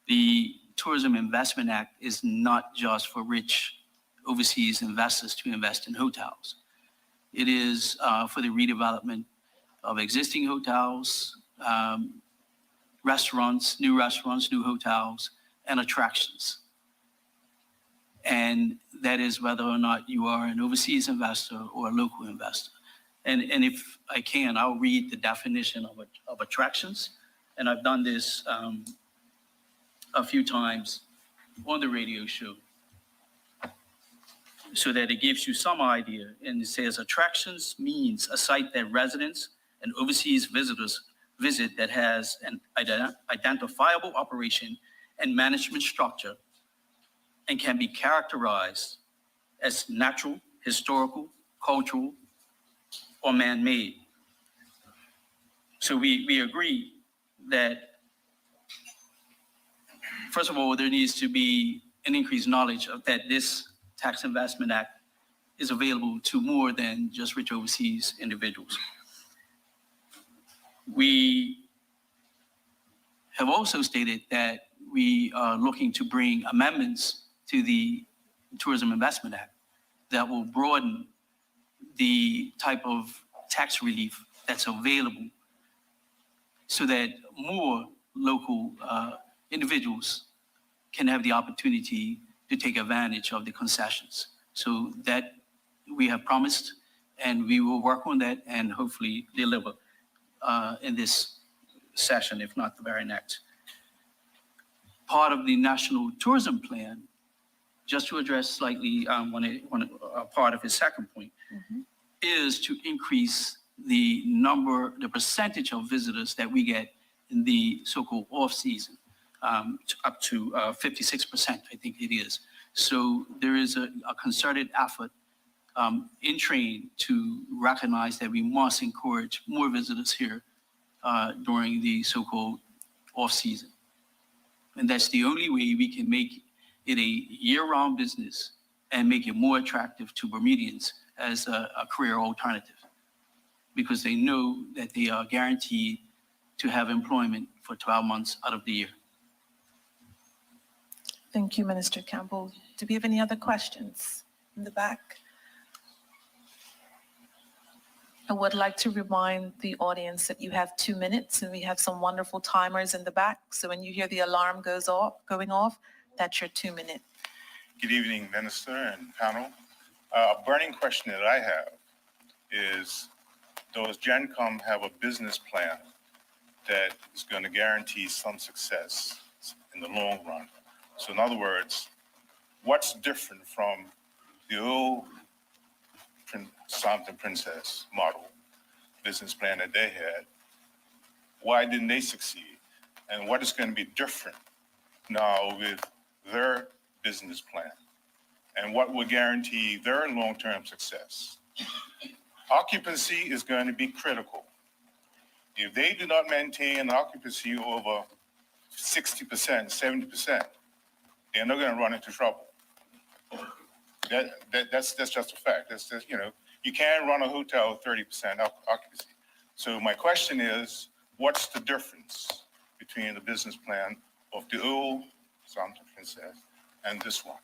the Tourism Investment Act is not just for rich overseas investors to invest in hotels. It is for the redevelopment of existing hotels, restaurants, new hotels, and attractions. And that is whether or not you are an overseas investor or a local investor. And if I can, I'll read the definition of attractions. And I've done this a few times on the radio show so that it gives you some idea. And it says attractions means a site that residents and overseas visitors visit that has an identifiable operation and management structure and can be characterized as natural, historical, cultural, or man-made. So we agree that, first of all, there needs to be an increased knowledge of that this Tax Investment Act is available to more than just rich overseas individuals. We have also stated that we are looking to bring amendments to the Tourism Investment Act that will broaden the type of tax relief that's available so that more local individuals can have the opportunity to take advantage of the concessions. So that we have promised, and we will work on that and hopefully deliver in this session, if not the very next. Part of the National Tourism Plan, just to address slightly part of his second point, is to increase the percentage of visitors that we get in the so-called off-season, up to 56%, I think it is. So there is a concerted effort in train to recognize that we must encourage more visitors here during the so-called off-season. And that's the only way we can make it a year-round business and make it more attractive to Bermudians as a career alternative, because they know that they are guaranteed to have employment for 12 months out of the year. Thank you, Minister Campbell. Do we have any other questions in the back? I would like to remind the audience that you have 2 minutes, and we have some wonderful timers in the back. So when you hear the alarm going off, that's your 2 minute. Good evening, Minister and panel. A burning question that I have is, does GenCom have a business plan that is going to guarantee some success in the long run? So in other words, what's different from the old Southampton Princess model business plan that they had? Why didn't they succeed? And what is going to be different now with their business plan? And what will guarantee their long-term success? Occupancy is going to be critical. If they do not maintain occupancy over 60%, 70%, they're not going to run into trouble. That's just a fact. That's just, you can't run a hotel with 30% occupancy. So my question is, what's the difference between the business plan of the old Southampton Princess and this one?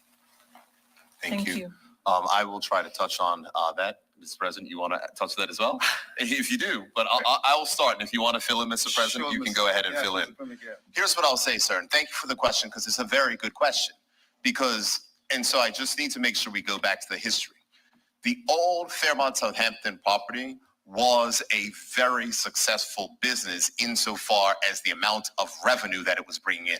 Thank you. I will try to touch on that. Mr. President, you want to touch that as well? If you do, but I will start. And if you want to fill in, Mr. President, Sure, you can Mr. go ahead and yeah, fill in. Mr. Premier, yeah. Here's what I'll say, sir, and thank you for the question because it's a very good question. And so I just need to make sure we go back to the history. The old Fairmont Southampton property was a very successful business insofar as the amount of revenue that it was bringing in.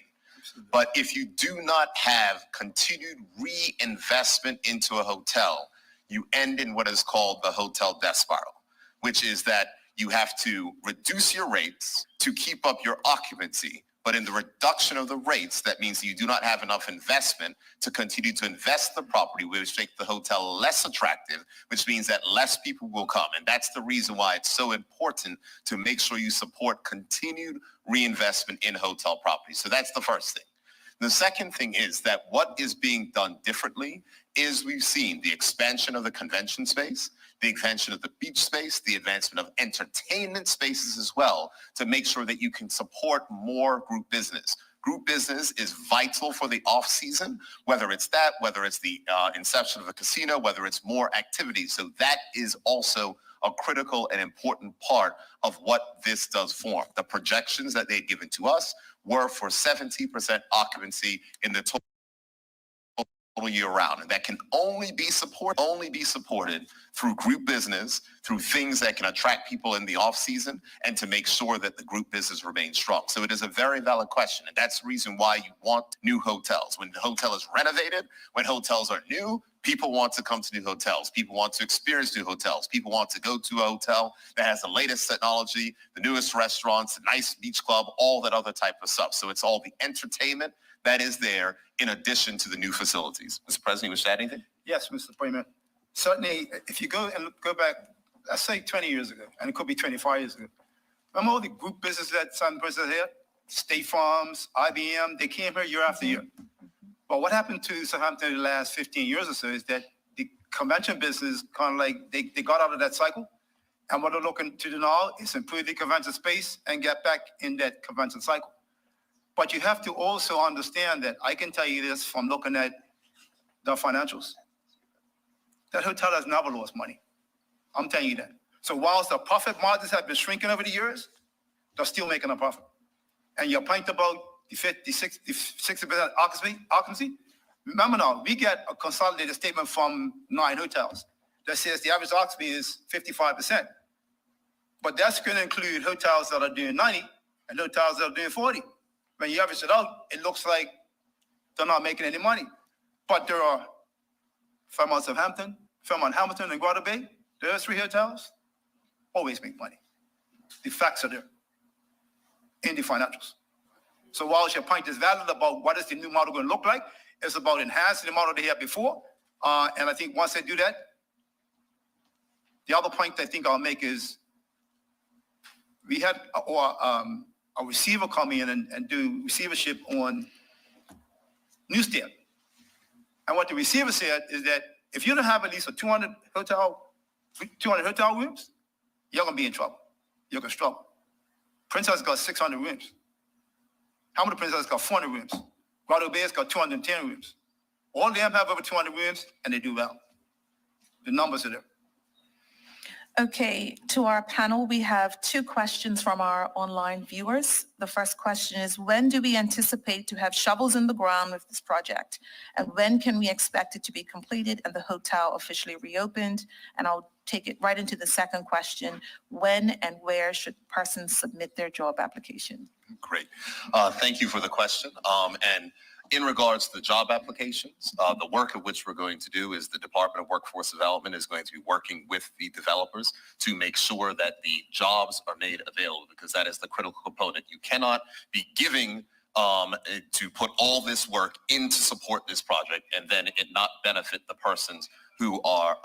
But if you do not have continued reinvestment into a hotel, you end in what is called the hotel death spiral, which is that you have to reduce your rates to keep up your occupancy. But in the reduction of the rates, that means you do not have enough investment to continue to invest the property, which makes the hotel less attractive, which means that less people will come. And that's the reason why it's so important to make sure you support continued reinvestment in hotel properties. So that's the first thing. The second thing is that what is being done differently is we've seen the expansion of the convention space, the expansion of the beach space, the advancement of entertainment spaces as well, to make sure that you can support more group business. Group business is vital for the off season, whether it's that, whether it's the inception of a casino, whether it's more activities. So that is also a critical and important part of what this does form. The projections that they'd given to us were for 70% occupancy in the total year round. And that can only be supported through group business, through things that can attract people in the off season and to make sure that the group business remains strong. So it is a very valid question. And that's the reason why you want new hotels. When the hotel is renovated, when hotels are new, people want to come to new hotels. People want to experience new hotels. People want to go to a hotel that has the latest technology, the newest restaurants, the nice beach club, all that other type of stuff. So it's all the entertainment that is there in addition to the new facilities. Mr. President, you wish to add anything? Yes, Mr. Premier. Certainly, if you go back, let's say 20 years ago, and it could be 25 years ago. Remember all the group business that some persons here? State Farms, IBM, they came here year after year. But what happened to Southampton in the last 15 years or so is that the convention business kind of like, they got out of that cycle. And what they're looking to do now is improve the convention space and get back in that convention cycle. But you have to also understand that I can tell you this from looking at the financials. That hotel has never lost money. I'm telling you that. So whilst the profit margins have been shrinking over the years, they're still making a profit. And your point about the 60% occupancy, remember now, we get a consolidated statement from 9 hotels that says the average occupancy is 55%. But that's going to include hotels that are doing 90 and hotels that are doing 40. When you average it out, it looks like they're not making any money. But there are Fairmont Southampton, Fairmont Hamilton, and Grotto Bay. Those 3 hotels always make money. The facts are there in the financials. So whilst your point is valid about what is the new model going to look like, it's about enhancing the model they had before. And I think once they do that, the other point I think I'll make is we had a receiver come in and do receivership on Newstead. And what the receiver said is that if you don't have at least a 200 hotel rooms, you're going to be in trouble. You're going to struggle. Princess got 600 rooms. Hamilton Princess got 400 rooms. Grotto Bay has got 210 rooms. All of them have over 200 rooms, and they do well. The numbers are there. Okay, to our panel, we have 2 questions from our online viewers. The first question is, when do we anticipate to have shovels in the ground with this project? And when can we expect it to be completed and the hotel officially reopened? And I'll take it right into the second question. When and where should persons submit their job application? Great. Thank you for the question. And in regards to the job applications, the work of which we're going to do is the Department of Workforce Development is going to be working with the developers to make sure that the jobs are made available, because that is the critical component. You cannot be giving to put all this work in to support this project and then it not benefit the persons who are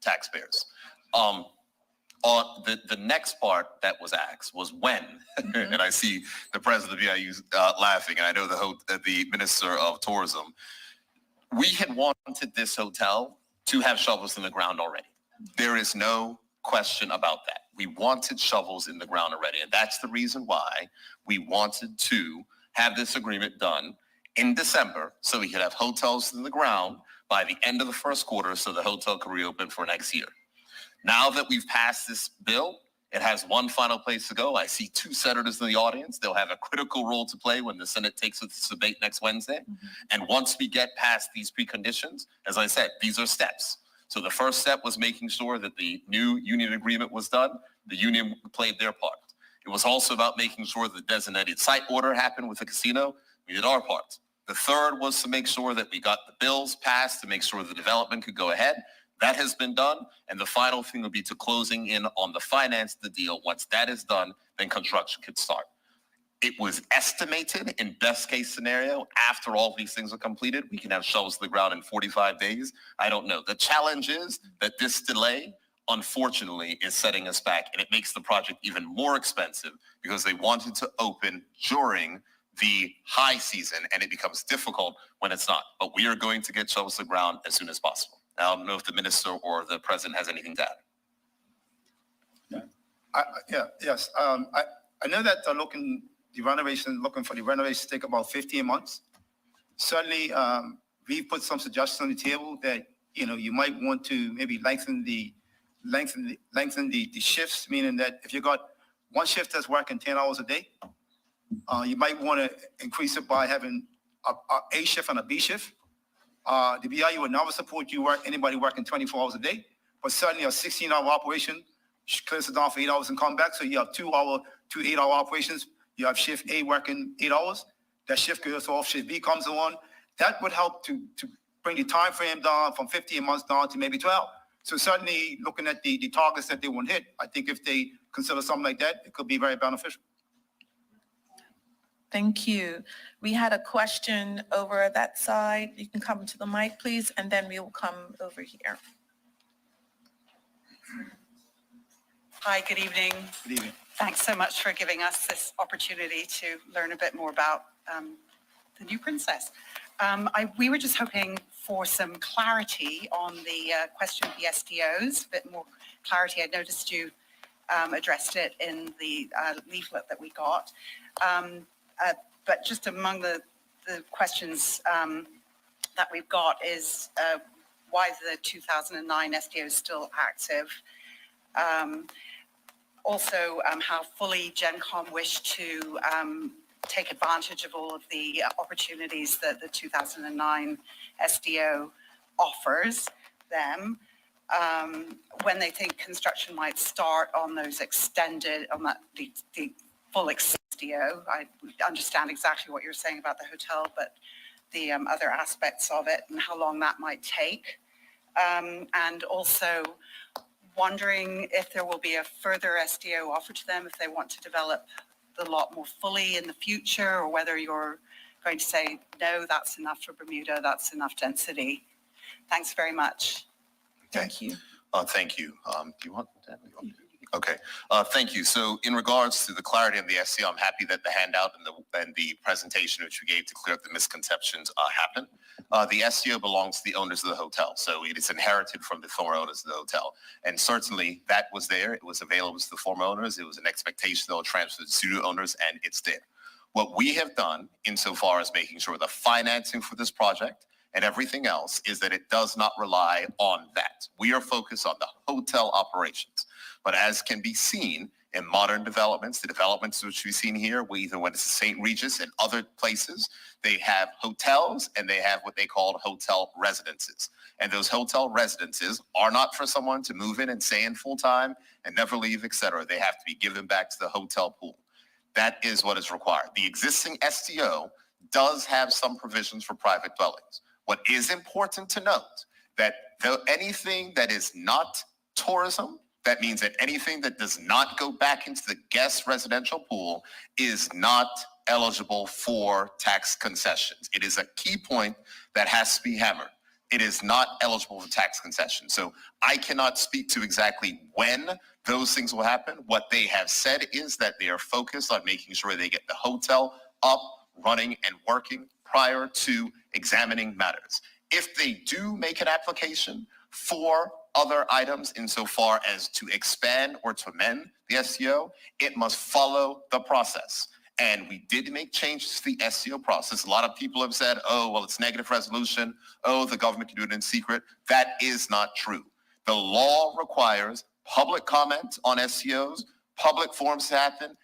taxpayers. The next part that was asked was when, and I see the president of the BIU laughing, and I know the Minister of Tourism. We had wanted this hotel to have shovels in the ground already. There is no question about that. We wanted shovels in the ground already, and that's the reason why we wanted to have this agreement done in December so we could have hotels in the ground by the end of the first quarter so the hotel could reopen for next year. Now that we've passed this bill, it has one final place to go. I see two senators in the audience. They'll have a critical role to play when the Senate takes its debate next Wednesday. And once we get past these preconditions, as I said, these are steps. So the first step was making sure that the new union agreement was done. The union played their part. It was also about making sure the designated site order happened with the casino. We did our part. The third was to make sure that we got the bills passed to make sure the development could go ahead. That has been done. And the final thing would be to closing in on the finance the deal. Once that is done, then construction could start. It was estimated in best case scenario, after all these things are completed, we can have shovels to the ground in 45 days. I don't know. The challenge is that this delay, unfortunately, is setting us back, and it makes the project even more expensive because they wanted to open during the high season, and it becomes difficult when it's not. But we are going to get shovels to the ground as soon as possible. Now, I don't know if the minister or the president has anything to add. I know that looking for the renovation to take about 15 months. Certainly, we've put some suggestions on the table that, you might want to maybe lengthen the shifts, meaning that if you got one shift that's working 10 hours a day, you might want to increase it by having a shift and a B shift. The BIU would never support anybody working 24 hours a day, but certainly a 16-hour operation clears it down for 8 hours and come back. So you have 2 8-hour operations. You have shift A working 8 hours. That shift goes off, shift B comes on. That would help to bring the time frame down from 15 months down to maybe 12. So certainly looking at the targets that they want to hit, I think if they consider something like that, it could be very beneficial. Thank you. We had a question over that side. You can come to the mic, please, and then we will come over here. Hi, good evening. Good evening. Thanks so much for giving us this opportunity to learn a bit more about the new princess. We were just hoping for some clarity on the question of the SDOs, a bit more clarity. I noticed you addressed it in the leaflet that we got. But just among the questions that we've got is why the 2009 SDO is still active. Also, how fully GenCom wish to take advantage of all of the opportunities that the 2009 SDO offers them, when they think construction might start on those extended, on that the full SDO. I understand exactly what you're saying about the hotel, but the other aspects of it and how long that might take. And also wondering if there will be a further SDO offered to them if they want to develop the lot more fully in the future, or whether you're going to say, no, that's enough for Bermuda, that's enough density. Thanks very much. Thank you. Thank you. Do you want that? Okay. Thank you. So in regards to the clarity of the SDO, I'm happy that the handout and the presentation which we gave to clear up the misconceptions happened. The SDO belongs to the owners of the hotel, so it is inherited from the former owners of the hotel. And certainly that was there. It was available to the former owners. It was an expectation that will transfer to the studio owners, and it's there. What we have done insofar as making sure the financing for this project and everything else is that it does not rely on that. We are focused on the hotel operations. But as can be seen in modern developments, the developments which we've seen here, even when it's St. Regis and other places, they have hotels and they have what they call hotel residences. And those hotel residences are not for someone to move in and stay in full time and never leave, et cetera. They have to be given back to the hotel pool. That is what is required. The existing SDO does have some provisions for private dwellings. What is important to note that though anything that is not tourism, that means that anything that does not go back into the guest residential pool is not eligible for tax concessions. It is a key point that has to be hammered. It is not eligible for tax concessions. So I cannot speak to exactly when those things will happen. What they have said is that they are focused on making sure they get the hotel up, running, and working prior to examining matters. If they do make an application for other items insofar as to expand or to amend the SDO, it must follow the process. And we did make changes to the SEO process. A lot of people have said, oh, well, it's negative resolution. Oh, the government can do it in secret. That is not true. The law requires public comment on SEOs, public forums to happen,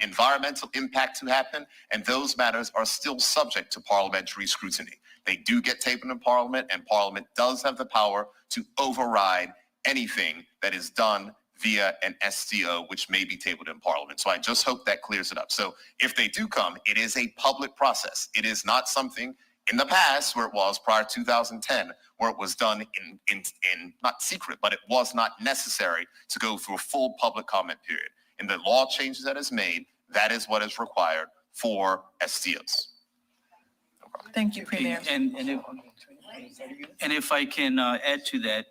environmental impact to happen, and those matters are still subject to parliamentary scrutiny. They do get tabled in Parliament, and Parliament does have the power to override anything that is done via an STO, which may be tabled in Parliament. So I just hope that clears it up. So if they do come, it is a public process. It is not something in the past where it was prior to 2010, where it was done in not secret, but it was not necessary to go through a full public comment period. In the law changes that is made, that is what is required for STOs. Thank you, Premier. And if I can add to that,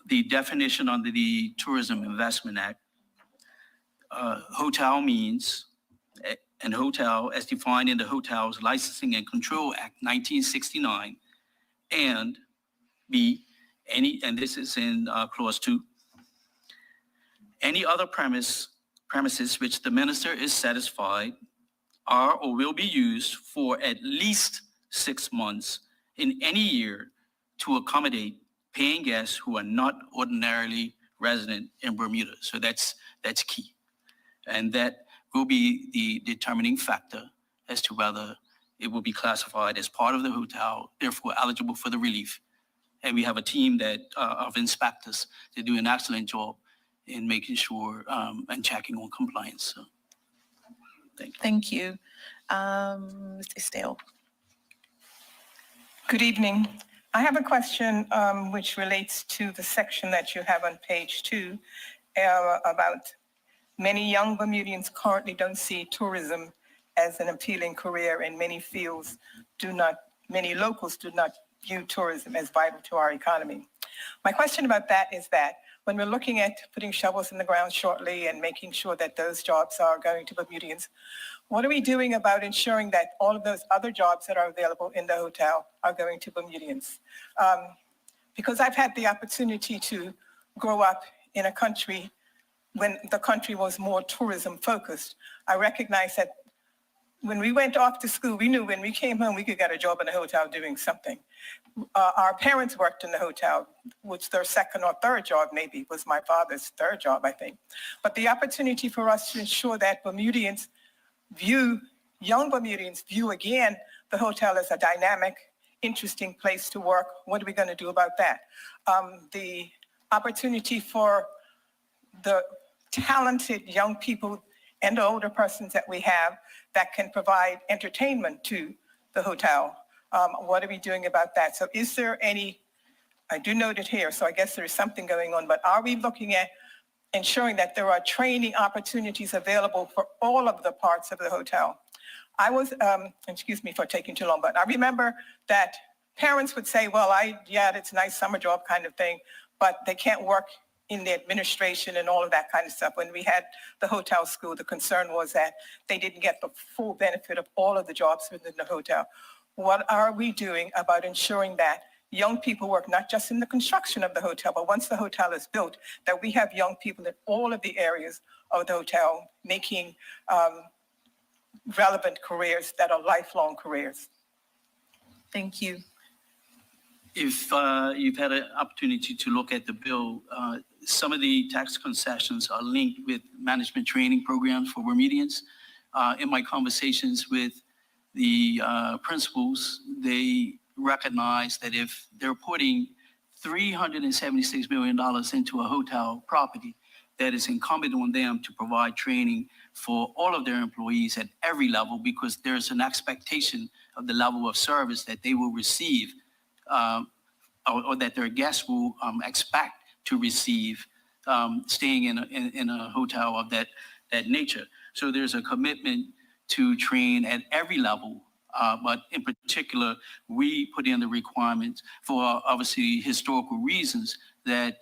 the definition under the Tourism Investment Act, hotel means, and hotel as defined in the Hotels Licensing and Control Act 1969, and B, any, and this is in clause 2, any other premises which the minister is satisfied are or will be used for at least 6 months in any year to accommodate paying guests who are not ordinarily resident in Bermuda. So that's key. And that will be the determining factor as to whether it will be classified as part of the hotel, therefore eligible for the relief. And we have a team that of inspectors that do an excellent job in making sure and checking on compliance. So, thank you. Thank you. Mr. Stale. Good evening. I have a question which relates to the section that you have on page 2 about many young Bermudians currently don't see tourism as an appealing career, and many locals do not view tourism as vital to our economy. My question about that is that when we're looking at putting shovels in the ground shortly and making sure that those jobs are going to Bermudians, what are we doing about ensuring that all of those other jobs that are available in the hotel are going to Bermudians? Because I've had the opportunity to grow up in a country when the country was more tourism focused. I recognize that when we went off to school, we knew when we came home, we could get a job in a hotel doing something. Our parents worked in the hotel, which their second or third job maybe was my father's third job, I think. But the opportunity for us to ensure that young Bermudians view again the hotel as a dynamic, interesting place to work. What are we going to do about that? The opportunity for the talented young people and older persons that we have that can provide entertainment to the hotel. What are we doing about that? So is there any, I do note it here, so I guess there's something going on, but are we looking at ensuring that there are training opportunities available for all of the parts of the hotel? I was, excuse me for taking too long, but I remember that parents would say, well, it's a nice summer job kind of thing, but they can't work in the administration and all of that kind of stuff. When we had the hotel school, the concern was that they didn't get the full benefit of all of the jobs within the hotel. What are we doing about ensuring that young people work not just in the construction of the hotel, but once the hotel is built, that we have young people in all of the areas of the hotel making relevant careers that are lifelong careers? Thank you. If you've had an opportunity to look at the bill, some of the tax concessions are linked with management training programs for Bermudians. In my conversations with the principals, they recognize that if they're putting $376 million into a hotel property, that it's incumbent on them to provide training for all of their employees at every level, because there's an expectation of the level of service that they will receive or that their guests will expect to receive staying in a hotel of that nature. So there's a commitment to train at every level, but in particular, we put in the requirements for obviously historical reasons that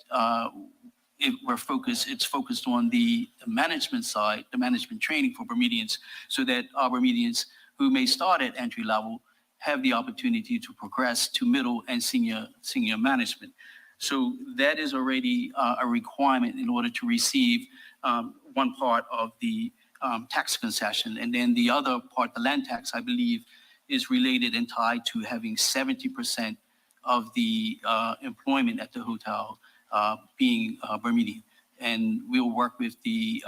it's focused on the management side, the management training for Bermudians, so that our Bermudians who may start at entry level have the opportunity to progress to middle and senior management. So that is already a requirement in order to receive one part of the tax concession. And then the other part, the land tax, I believe, is related and tied to having 70% of the employment at the hotel being Bermudian. And we'll work with the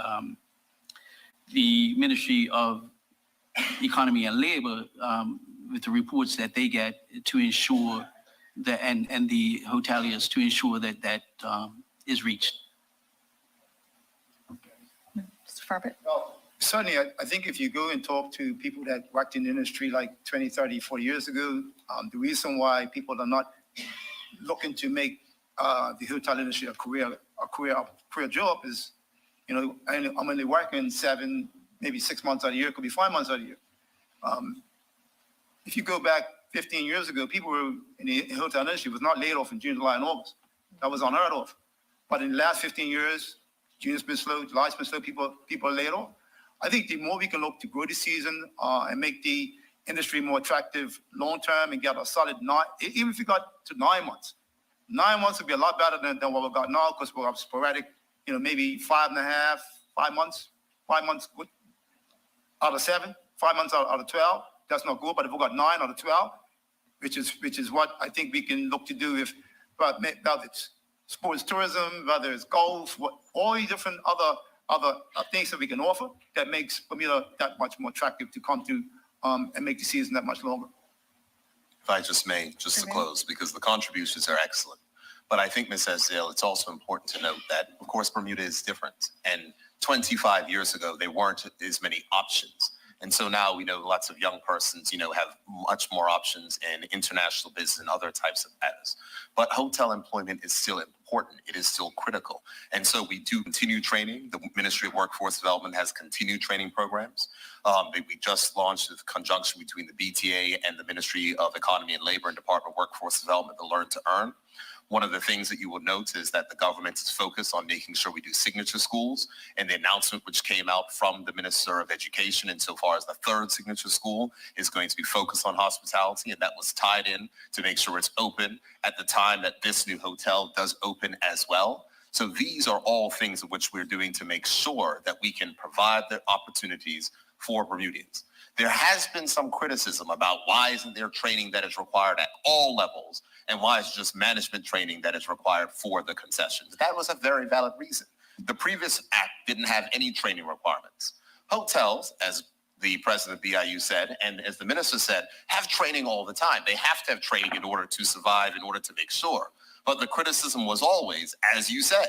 Ministry of Economy and Labor with the reports that they get to ensure that, and the hoteliers to ensure that that is reached. Mr. Farbett? Well, certainly, I think if you go and talk to people that worked in the industry like 20, 30, 40 years ago, the reason why people are not looking to make the hotel industry a career job is, you know, I'm only working 7, maybe 6 months out of the year, it could be 5 months out of the year. If you go back 15 years ago, people were in the hotel industry was not laid off in June, July, and August. That was unheard of. But in the last 15 years, June's been slow, July's been slow, people are laid off. I think the more we can look to grow the season and make the industry more attractive long-term and get a solid 9, even if you got to 9 months. 9 months would be a lot better than what we've got now because we'll have sporadic, you know, maybe 5.5, 5 months good out of 7, 5 months out of 12. That's not good, but if we've got 9 out of 12, which is what I think we can look to do if, whether it's sports tourism, whether it's golf, all these different other things that we can offer that makes Bermuda that much more attractive to come to and make the season that much longer. If I just may, just to close, because the contributions are excellent. But I think, Ms. Esdale, it's also important to note that, of course, Bermuda is different. And 25 years ago, there weren't as many options. And so now we know lots of young persons, you know, have much more options in international business and other types of matters. But hotel employment is still important. It is still critical. And so we do continue training. The Ministry of Workforce Development has continued training programs. We just launched in conjunction between the BTA and the Ministry of Economy and Labor and Department of Workforce Development, the Learn to Earn. One of the things that you will note is that the government is focused on making sure we do signature schools, and the announcement which came out from the Minister of Education insofar as the 3rd signature school is going to be focused on hospitality, and that was tied in to make sure it's open at the time that this new hotel does open as well. So these are all things of which we're doing to make sure that we can provide the opportunities for Bermudians. There has been some criticism about why isn't there training that is required at all levels, and why is just management training that is required for the concessions. That was a very valid reason. The previous act didn't have any training requirements. Hotels, as the president of BIU said, and as the minister said, have training all the time. They have to have training in order to survive, in order to make sure. But the criticism was always, as you said,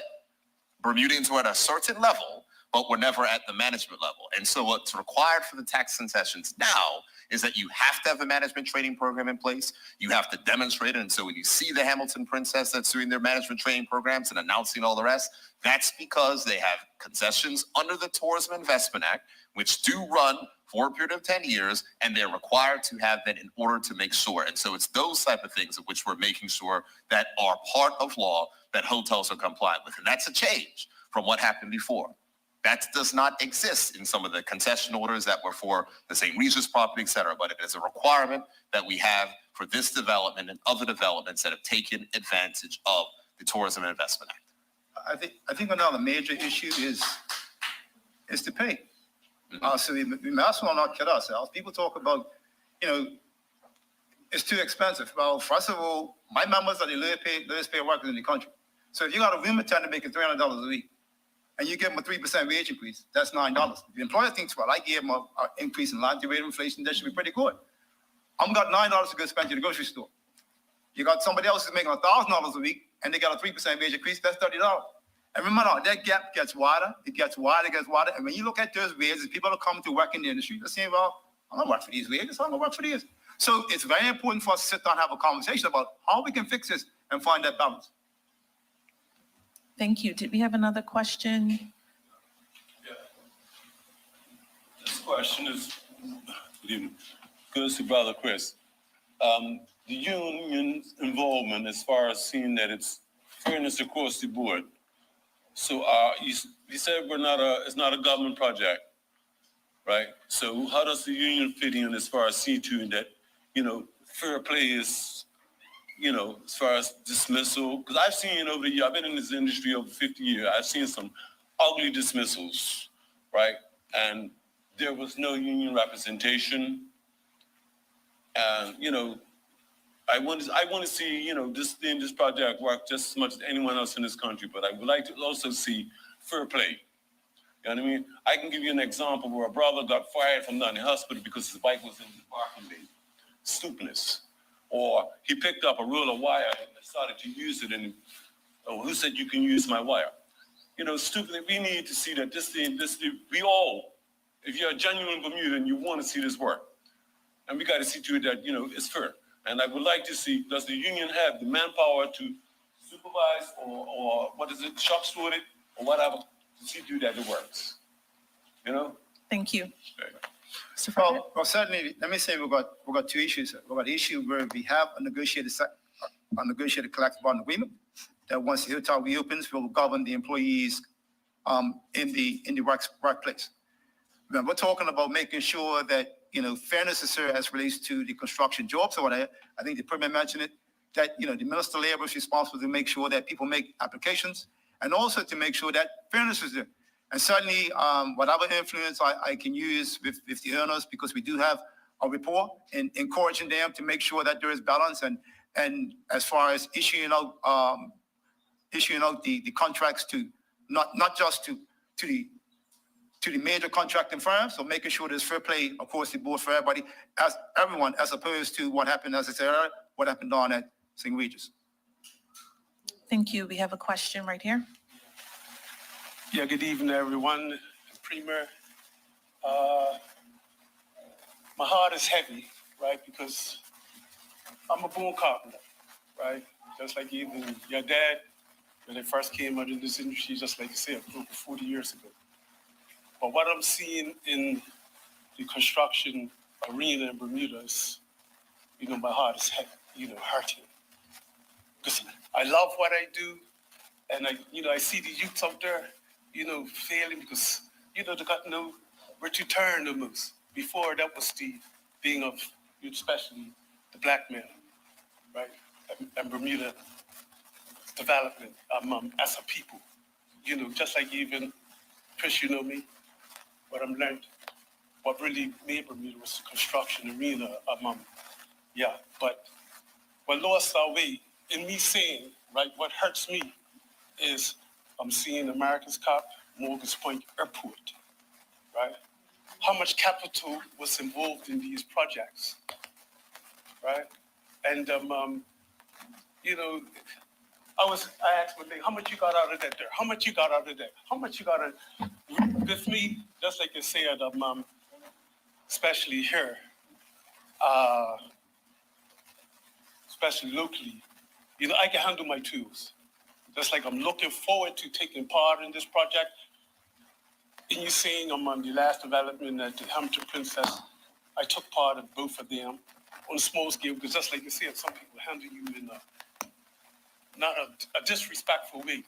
Bermudians were at a certain level, but were never at the management level. And so what's required for the tax concessions now is that you have to have a management training program in place. You have to demonstrate it. And so when you see the Hamilton Princess that's doing their management training programs and announcing all the rest, that's because they have concessions under the Tourism Investment Act, which do run for a period of 10 years, and they're required to have that in order to make sure. And so it's those type of things of which we're making sure that are part of law that hotels are compliant with. And that's a change from what happened before. That does not exist in some of the concession orders that were for the St. Regis property, et cetera, but it is a requirement that we have for this development and other developments that have taken advantage of the Tourism and Investment Act. I think another major issue is to pay. So we might as well not kid ourselves. People talk about, you know, it's too expensive. Well, first of all, my members are the lowest paid workers in the country. So if you got a room attendant making $300 a week, and you give them a 3% wage increase, that's $9. The employer thinks, well, I gave them an increase in line to rate of inflation, that should be pretty good. I'm got $9 to go spend to the grocery store. You got somebody else who's making $1,000 a week, and they got a 3% wage increase, that's $30. And remember, that gap gets wider, it gets wider, and when you look at those wages, people are coming to work in the industry, they're saying, well, I'm gonna work for these wages, I'm gonna work for these. So it's very important for us to sit down and have a conversation about how we can fix this and find that balance. Thank you. Did we have another question? Yeah. This question is, goes to Brother Chris. The union's involvement as far as seeing that it's fairness across the board. So you said it's not a government project, right? So how does the union fit in as far as seeing to that, you know, fair play is as far as dismissal, because I've seen over the years, I've been in this industry over 50 years, I've seen some ugly dismissals, right? And there was no union representation. And, I want to see, this project work just as much as anyone else in this country, but I would like to also see fair play. You know what I mean? I can give you an example where a brother got fired from Dunny Hospital because his bike was in the parking bay. Stupidness. Or he picked up a roll of wire and decided to use it, and who said you can use my wire? Stupidly, we need to see that we all, if you're a genuine Bermudan, you want to see this work. And we got to see to it that, it's fair. And I would like to see, does the union have the manpower to supervise or shop steward it or whatever, to see to that it works? Thank you. Okay. Mr. Frederick? Well, certainly, let me say we've got two issues. We've got the issue where we have a negotiated collective bargaining agreement that once the hotel reopens, will govern the employees in the workplace. Now, we're talking about making sure that, fairness is there as relates to the construction jobs or whatever. I think the Premier mentioned it, that, the Minister of Labor is responsible to make sure that people make applications and also to make sure that fairness is there. And certainly, whatever influence I can use with the owners, because we do have a rapport and encouraging them to make sure that there is balance. And as far as issuing out the contracts to not just to the major contracting firms, so making sure there's fair play, of course, the board for everybody, as opposed to what happened, as I said earlier, what happened down at St. Regis. Thank you. We have a question right here. Yeah, good evening, everyone. Premier, my heart is heavy, right? Because I'm a born carpenter, right? Just like even your dad, when they first came out in this industry, just like you said, over 40 years ago. But what I'm seeing in the construction arena in Bermuda is, my heart is heavy, hurting. Because I love what I do, and I see the youth out there, failing because, they got no where to turn the most. Before, that was the thing of, especially the black man, right? And Bermuda development as a people, just like even Chris, me, what I'm learned, what really made Bermuda was the construction arena. But what lost our way in me saying, right, what hurts me is I'm seeing America's Cup, Morgan's Point Airport, right? How much capital was involved in these projects, right? And, I asked one thing, how much you got out of that there? How much you got out of that? How much you got out of with me, just like you said, especially here, especially locally, I can handle my tools. Just like I'm looking forward to taking part in this project. And you saying I'm on the last development at the Hampton Princess, I took part in both of them on a small scale, because just like you said, some people handle you in not a disrespectful way.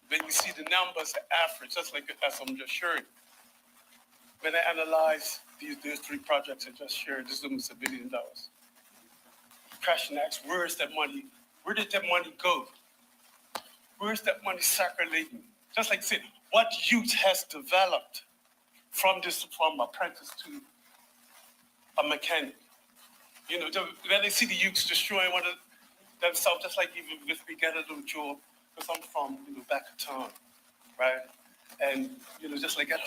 When you see the numbers, the average, just like as I'm just sharing. When I analyze these three projects I just shared, this is almost $1 billion. Question asks, where is that money? Where did that money go? Where's that money circulating? Just like I said, what youth has developed from apprentice to a mechanic? When they see the youths destroying one of themselves, just like even with me getting a little job, because I'm from, back of town, right? And, just like that,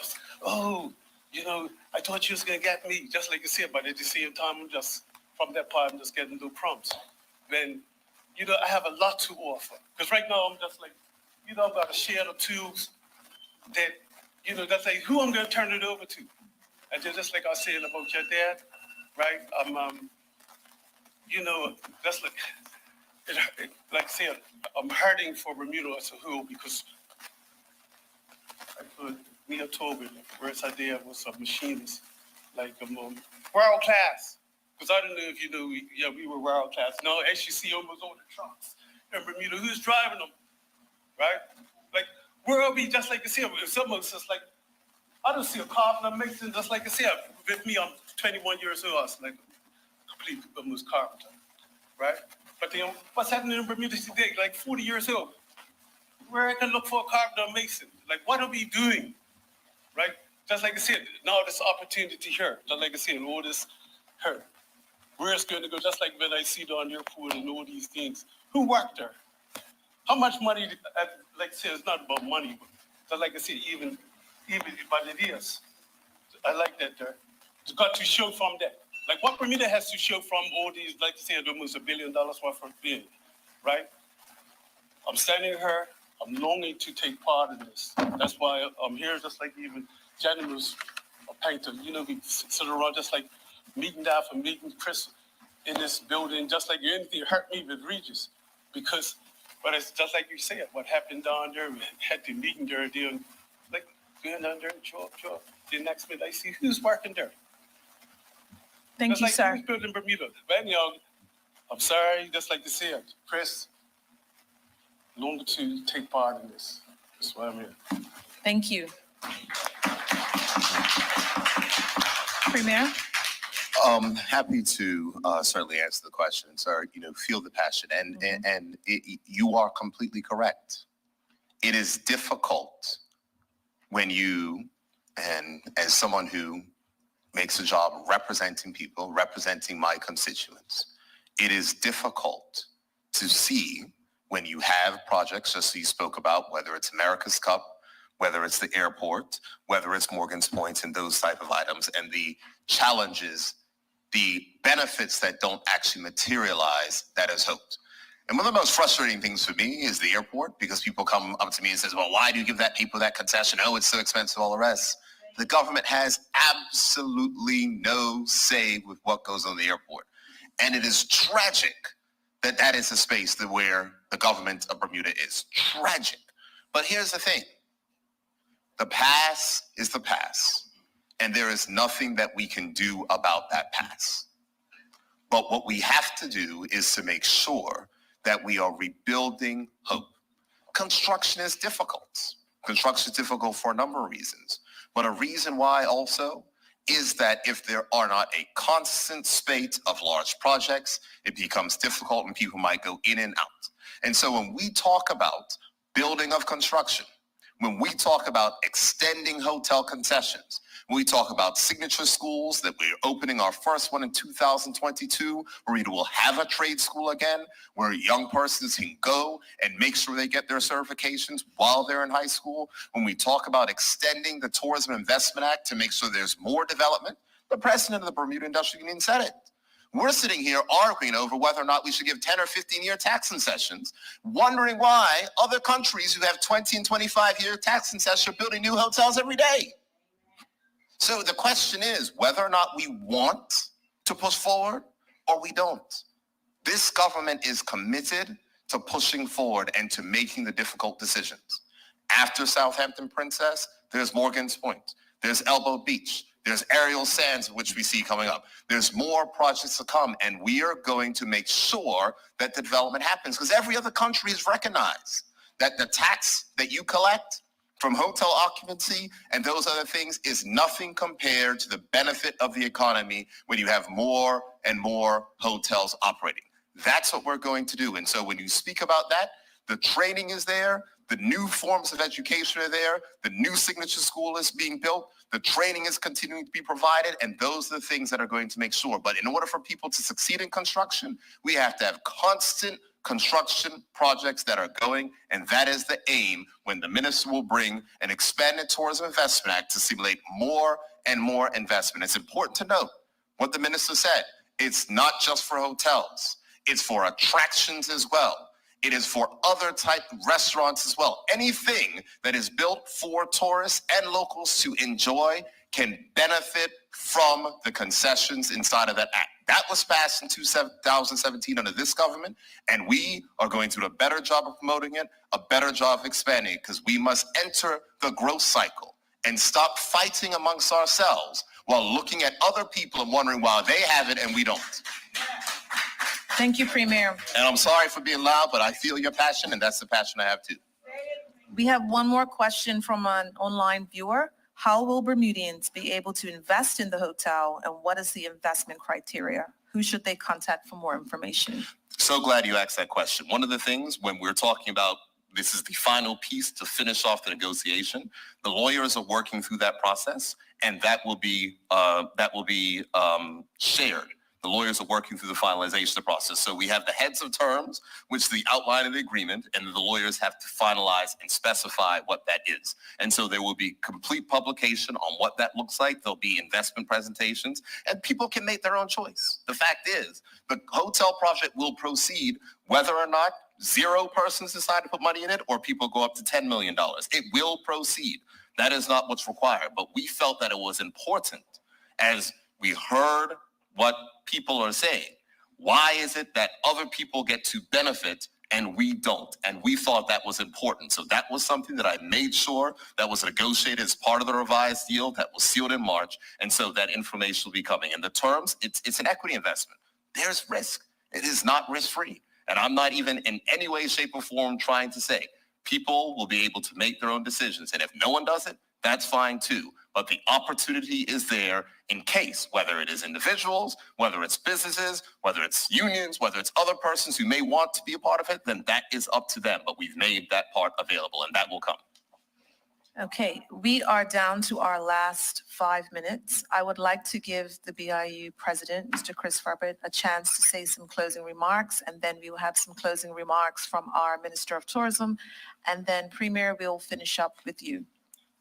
I thought you was going to get me, just like you said, but at the same time, I'm just, from that part, I'm just getting little crumbs. When, I have a lot to offer. Because right now, I'm just like, I've got to share the tools that, that's like, who I'm going to turn it over to. And just like I was saying about your dad, right? That's like, like I said, I'm hurting for Bermuda as a whole because I put me a Tobin, whereas I did was a machinist, like world class. Because I don't know if you know, we were world class. No, as you see almost all the trucks in Bermuda, who's driving them, right? Like, where are we, just like you see, someone's just like, I don't see a carpenter mixing, just like you see, with me, I'm 21 years old, I was like, complete almost carpenter, right? But then what's happening in Bermuda today, like 40 years old? Where I can look for a carpenter or mason? Like, what are we doing? Right? Just like I said, now this opportunity here, just like I said, all this here. Where it's going to go, just like when I see down there pool and all these things. Who worked there? How much money, like I said, it's not about money, but just like I said, even but it is. I like that there. It's got to show from that. Like what Bermuda has to show from all these, like I said, almost $1 billion worth of bid, right? I'm standing here, I'm longing to take part in this. That's why I'm here, just like even Jenny was a painter. You know, we sit around just like meeting Daff and meeting Chris in this building, just like anything hurt me with Regis. Because, but it's just like you said, what happened down there, we had the meeting there, doing, like, going down there, show up. The next minute I see who's working there. Thank Just you, like sir. who's building Bermuda. But anyhow, I'm sorry, just like you said, Chris, long to take part in this. That's why I'm here. Thank you. Premier? Happy to certainly answer the question, sir. You know, feel the passion, and you are completely correct. It is difficult when you, and as someone who makes a job representing people, representing my constituents, it is difficult to see when you have projects, just so you spoke about, whether it's America's Cup, whether it's the airport, whether it's Morgan's Point and those type of items, and the challenges, the benefits that don't actually materialize that is hoped. And one of the most frustrating things for me is the airport, because people come up to me and says, well, why do you give that people that concession? Oh, it's so expensive, all the rest. The government has absolutely no say with what goes on the airport. And it is tragic that that is a space that where the government of Bermuda is. Tragic. But here's the thing. The past is the past, and there is nothing that we can do about that past. But what we have to do is to make sure that we are rebuilding hope. Construction is difficult. Construction is difficult for a number of reasons. But a reason why also is that if there are not a constant spate of large projects, it becomes difficult and people might go in and out. And so when we talk about building of construction, when we talk about extending hotel concessions, when we talk about signature schools, that we're opening our first one in 2022, where we will have a trade school again, where young persons can go and make sure they get their certifications while they're in high school. When we talk about extending the Tourism Investment Act to make sure there's more development, the president of the Bermuda Industrial Union said it. We're sitting here arguing over whether or not we should give 10 or 15-year tax concessions, wondering why other countries who have 20 and 25-year tax concessions are building new hotels every day. So the question is whether or not we want to push forward or we don't. This government is committed to pushing forward and to making the difficult decisions. After Southampton Princess, there's Morgan's Point, there's Elbow Beach, there's Ariel Sands, which we see coming up. There's more projects to come, and we are going to make sure that the development happens, because every other country has recognized that the tax that you collect from hotel occupancy and those other things is nothing compared to the benefit of the economy when you have more and more hotels operating. That's what we're going to do. And so when you speak about that, the training is there, the new forms of education are there, the new signature school is being built, the training is continuing to be provided, and those are the things that are going to make sure. But in order for people to succeed in construction, we have to have constant construction projects that are going, and that is the aim when the minister will bring an expanded Tourism Investment Act to stimulate more and more investment. It's important to note what the minister said. It's not just for hotels. It's for attractions as well. It is for other type of restaurants as well. Anything that is built for tourists and locals to enjoy can benefit from the concessions inside of that act. That was passed in 2017 under this government, and we are going to do a better job of promoting it, a better job of expanding it, because we must enter the growth cycle and stop fighting amongst ourselves while looking at other people and wondering why they have it and we don't. Thank you, Premier. And I'm sorry for being loud, but I feel your passion, and that's the passion I have too. We have one more question from an online viewer. How will Bermudians be able to invest in the hotel, and what is the investment criteria? Who should they contact for more information? So glad you asked that question. One of the things when we're talking about this is the final piece to finish off the negotiation, the lawyers are working through that process, and that will be shared. The lawyers are working through the finalization of the process. So we have the heads of terms, which is the outline of the agreement, and the lawyers have to finalize and specify what that is. And so there will be complete publication on what that looks like. There'll be investment presentations, and people can make their own choice. The fact is, the hotel project will proceed whether or not 0 persons decide to put money in it or people go up to $10 million. It will proceed. That is not what's required. But we felt that it was important as we heard what people are saying. Why is it that other people get to benefit and we don't? And we thought that was important. So that was something that I made sure that was negotiated as part of the revised deal that was sealed in March. And so that information will be coming. In the terms, it's an equity investment. There's risk. It is not risk-free. And I'm not even in any way, shape, or form trying to say people will be able to make their own decisions. And if no one does it, that's fine too. But the opportunity is there in case, whether it is individuals, whether it's businesses, whether it's unions, whether it's other persons who may want to be a part of it, then that is up to them. But we've made that part available, and that will come. Okay, we are down to our last 5 minutes. I would like to give the BIU president, Mr. Chris Fairmont, a chance to say some closing remarks, and then we will have some closing remarks from our Minister of Tourism, and then Premier will finish up with you.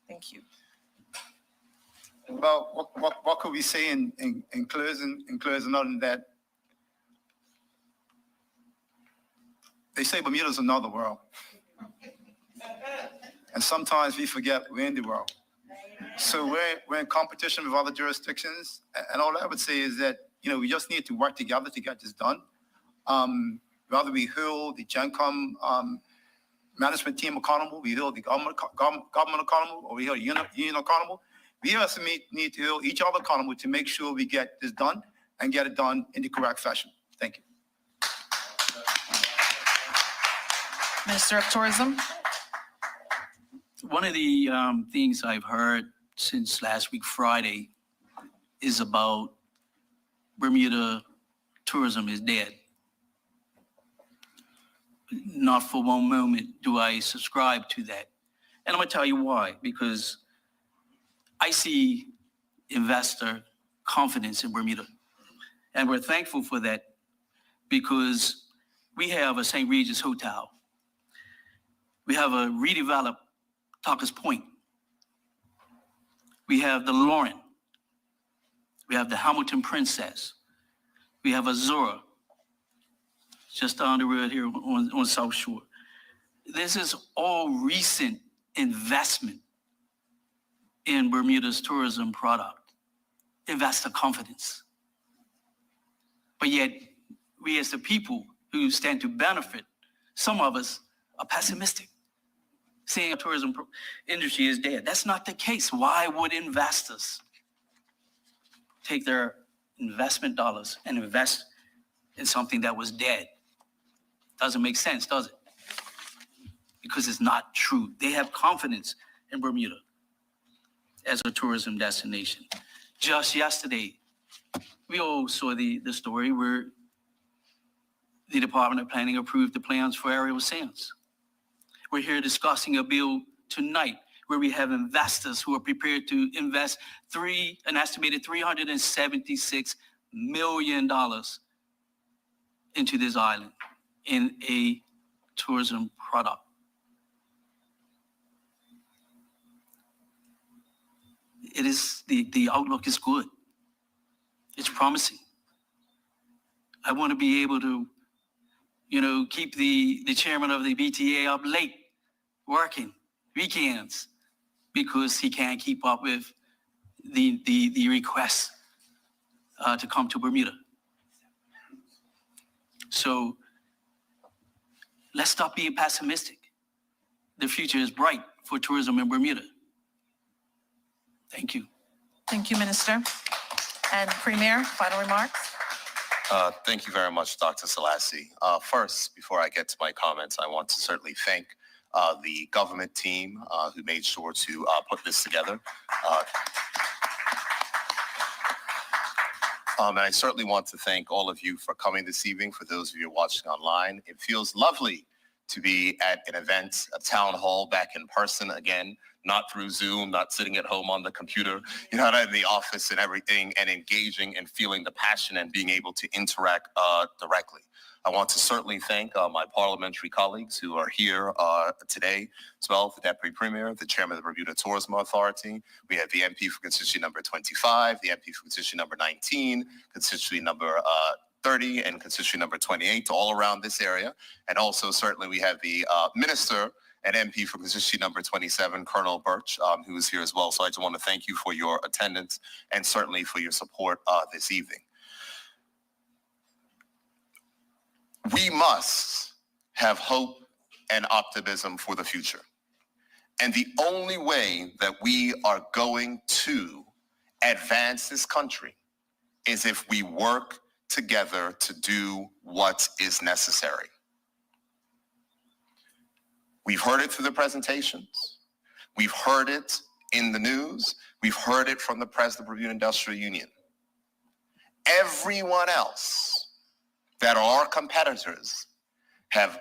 Thank you. Well, what could we say in closing other than that? They say Bermuda's another world. And sometimes we forget we're in the world. So we're in competition with other jurisdictions. And all I would say is that, we just need to work together to get this done. Whether we hold the GenCom management team accountable, we hold the government accountable, or we hold the union accountable. We also need to hold each other accountable to make sure we get this done and get it done in the correct fashion. Thank you. Minister of Tourism. One of the things I've heard since last week, Friday, is about Bermuda tourism is dead. Not for one moment do I subscribe to that. And I'm going to tell you why. Because I see investor confidence in Bermuda. And we're thankful for that because we have a St. Regis Hotel. We have a redeveloped Talkers Point. We have the Lauren. We have the Hamilton Princess. We have Azura, just down the road here on South Shore. This is all recent investment in Bermuda's tourism product, investor confidence. But yet, we as the people who stand to benefit, some of us are pessimistic, saying the tourism industry is dead. That's not the case. Why would investors take their investment dollars and invest in something that was dead? Doesn't make sense, does it? Because it's not true. They have confidence in Bermuda as a tourism destination. Just yesterday, we all saw the story where the Department of Planning approved the plans for aerial sands. We're here discussing a bill tonight where we have investors who are prepared to invest an estimated $376 million into this island in a tourism product. It is, the outlook is good. It's promising. I want to be able to, keep the chairman of the BTA up late working weekends because he can't keep up with the requests to come to Bermuda. So let's stop being pessimistic. The future is bright for tourism in Bermuda. Thank you. Thank you, Minister. And Premier, final remarks. Thank you very much, Dr. Selassie. First, before I get to my comments, I want to certainly thank the government team who made sure to put this together. And I certainly want to thank all of you for coming this evening. For those of you watching online, it feels lovely to be at an event, a town hall, back in person again, not through Zoom, not sitting at home on the computer, not in the office and everything, and engaging and feeling the passion and being able to interact directly. I want to certainly thank my parliamentary colleagues who are here today as well, the Deputy Premier, the Chairman of the Bermuda Tourism Authority. We have the MP for constituency number 25, the MP for constituency number 19, constituency number 30, and constituency number 28, all around this area. And also certainly we have the Minister and MP for constituency number 27, Colonel Birch, who is here as well. So I just want to thank you for your attendance and certainly for your support this evening. We must have hope and optimism for the future. And the only way that we are going to advance this country is if we work together to do what is necessary. We've heard it through the presentations. We've heard it in the news. We've heard it from the President of the Bermuda Industrial Union. Everyone else that are our competitors have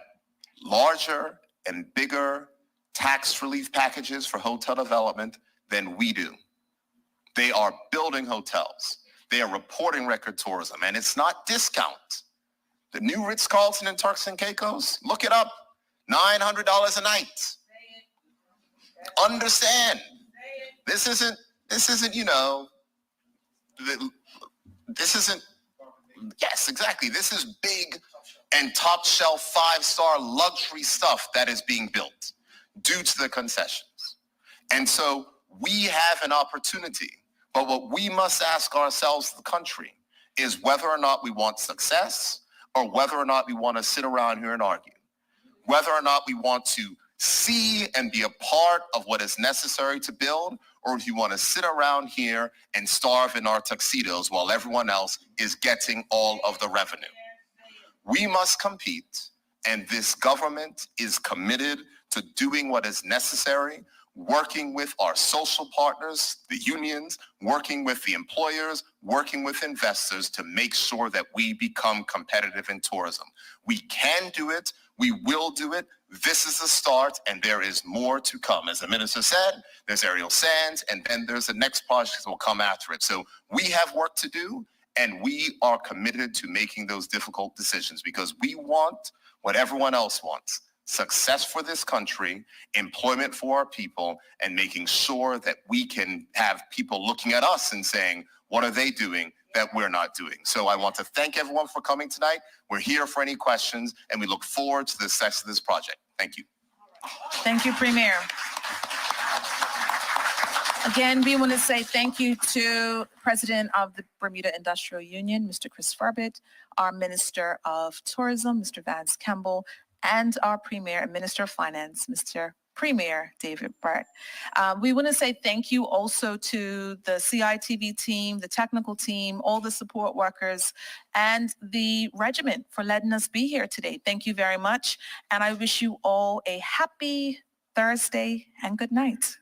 larger and bigger tax relief packages for hotel development than we do. They are building hotels. They are reporting record tourism, and it's not discount. The new Ritz-Carlton and Turks and Caicos, look it up, $900 a night. Understand, this isn't, yes, exactly. This is big and top shelf 5-star luxury stuff that is being built due to the concessions. And so we have an opportunity, but what we must ask ourselves, the country, is whether or not we want success or whether or not we want to sit around here and argue, whether or not we want to see and be a part of what is necessary to build, or if you want to sit around here and starve in our tuxedos while everyone else is getting all of the revenue. We must compete, and this government is committed to doing what is necessary, working with our social partners, the unions, working with the employers, working with investors to make sure that we become competitive in tourism. We can do it. We will do it. This is a start, and there is more to come. As the minister said, there's aerial sands, and then there's the next project that will come after it. So we have work to do, and we are committed to making those difficult decisions because we want what everyone else wants: success for this country, employment for our people, and making sure that we can have people looking at us and saying, what are they doing that we're not doing? So I want to thank everyone for coming tonight. We're here for any questions, and we look forward to the success of this project. Thank you. Thank you, Premier. Again, we want to say thank you to President of the Bermuda Industrial Union, Mr. Chris Farbett, our Minister of Tourism, Mr. Vance Campbell, and our Premier and Minister of Finance, Mr. Premier David Burt. We want to say thank you also to the CITV team, the technical team, all the support workers, and the regiment for letting us be here today. Thank you very much. And I wish you all a happy Thursday and good night.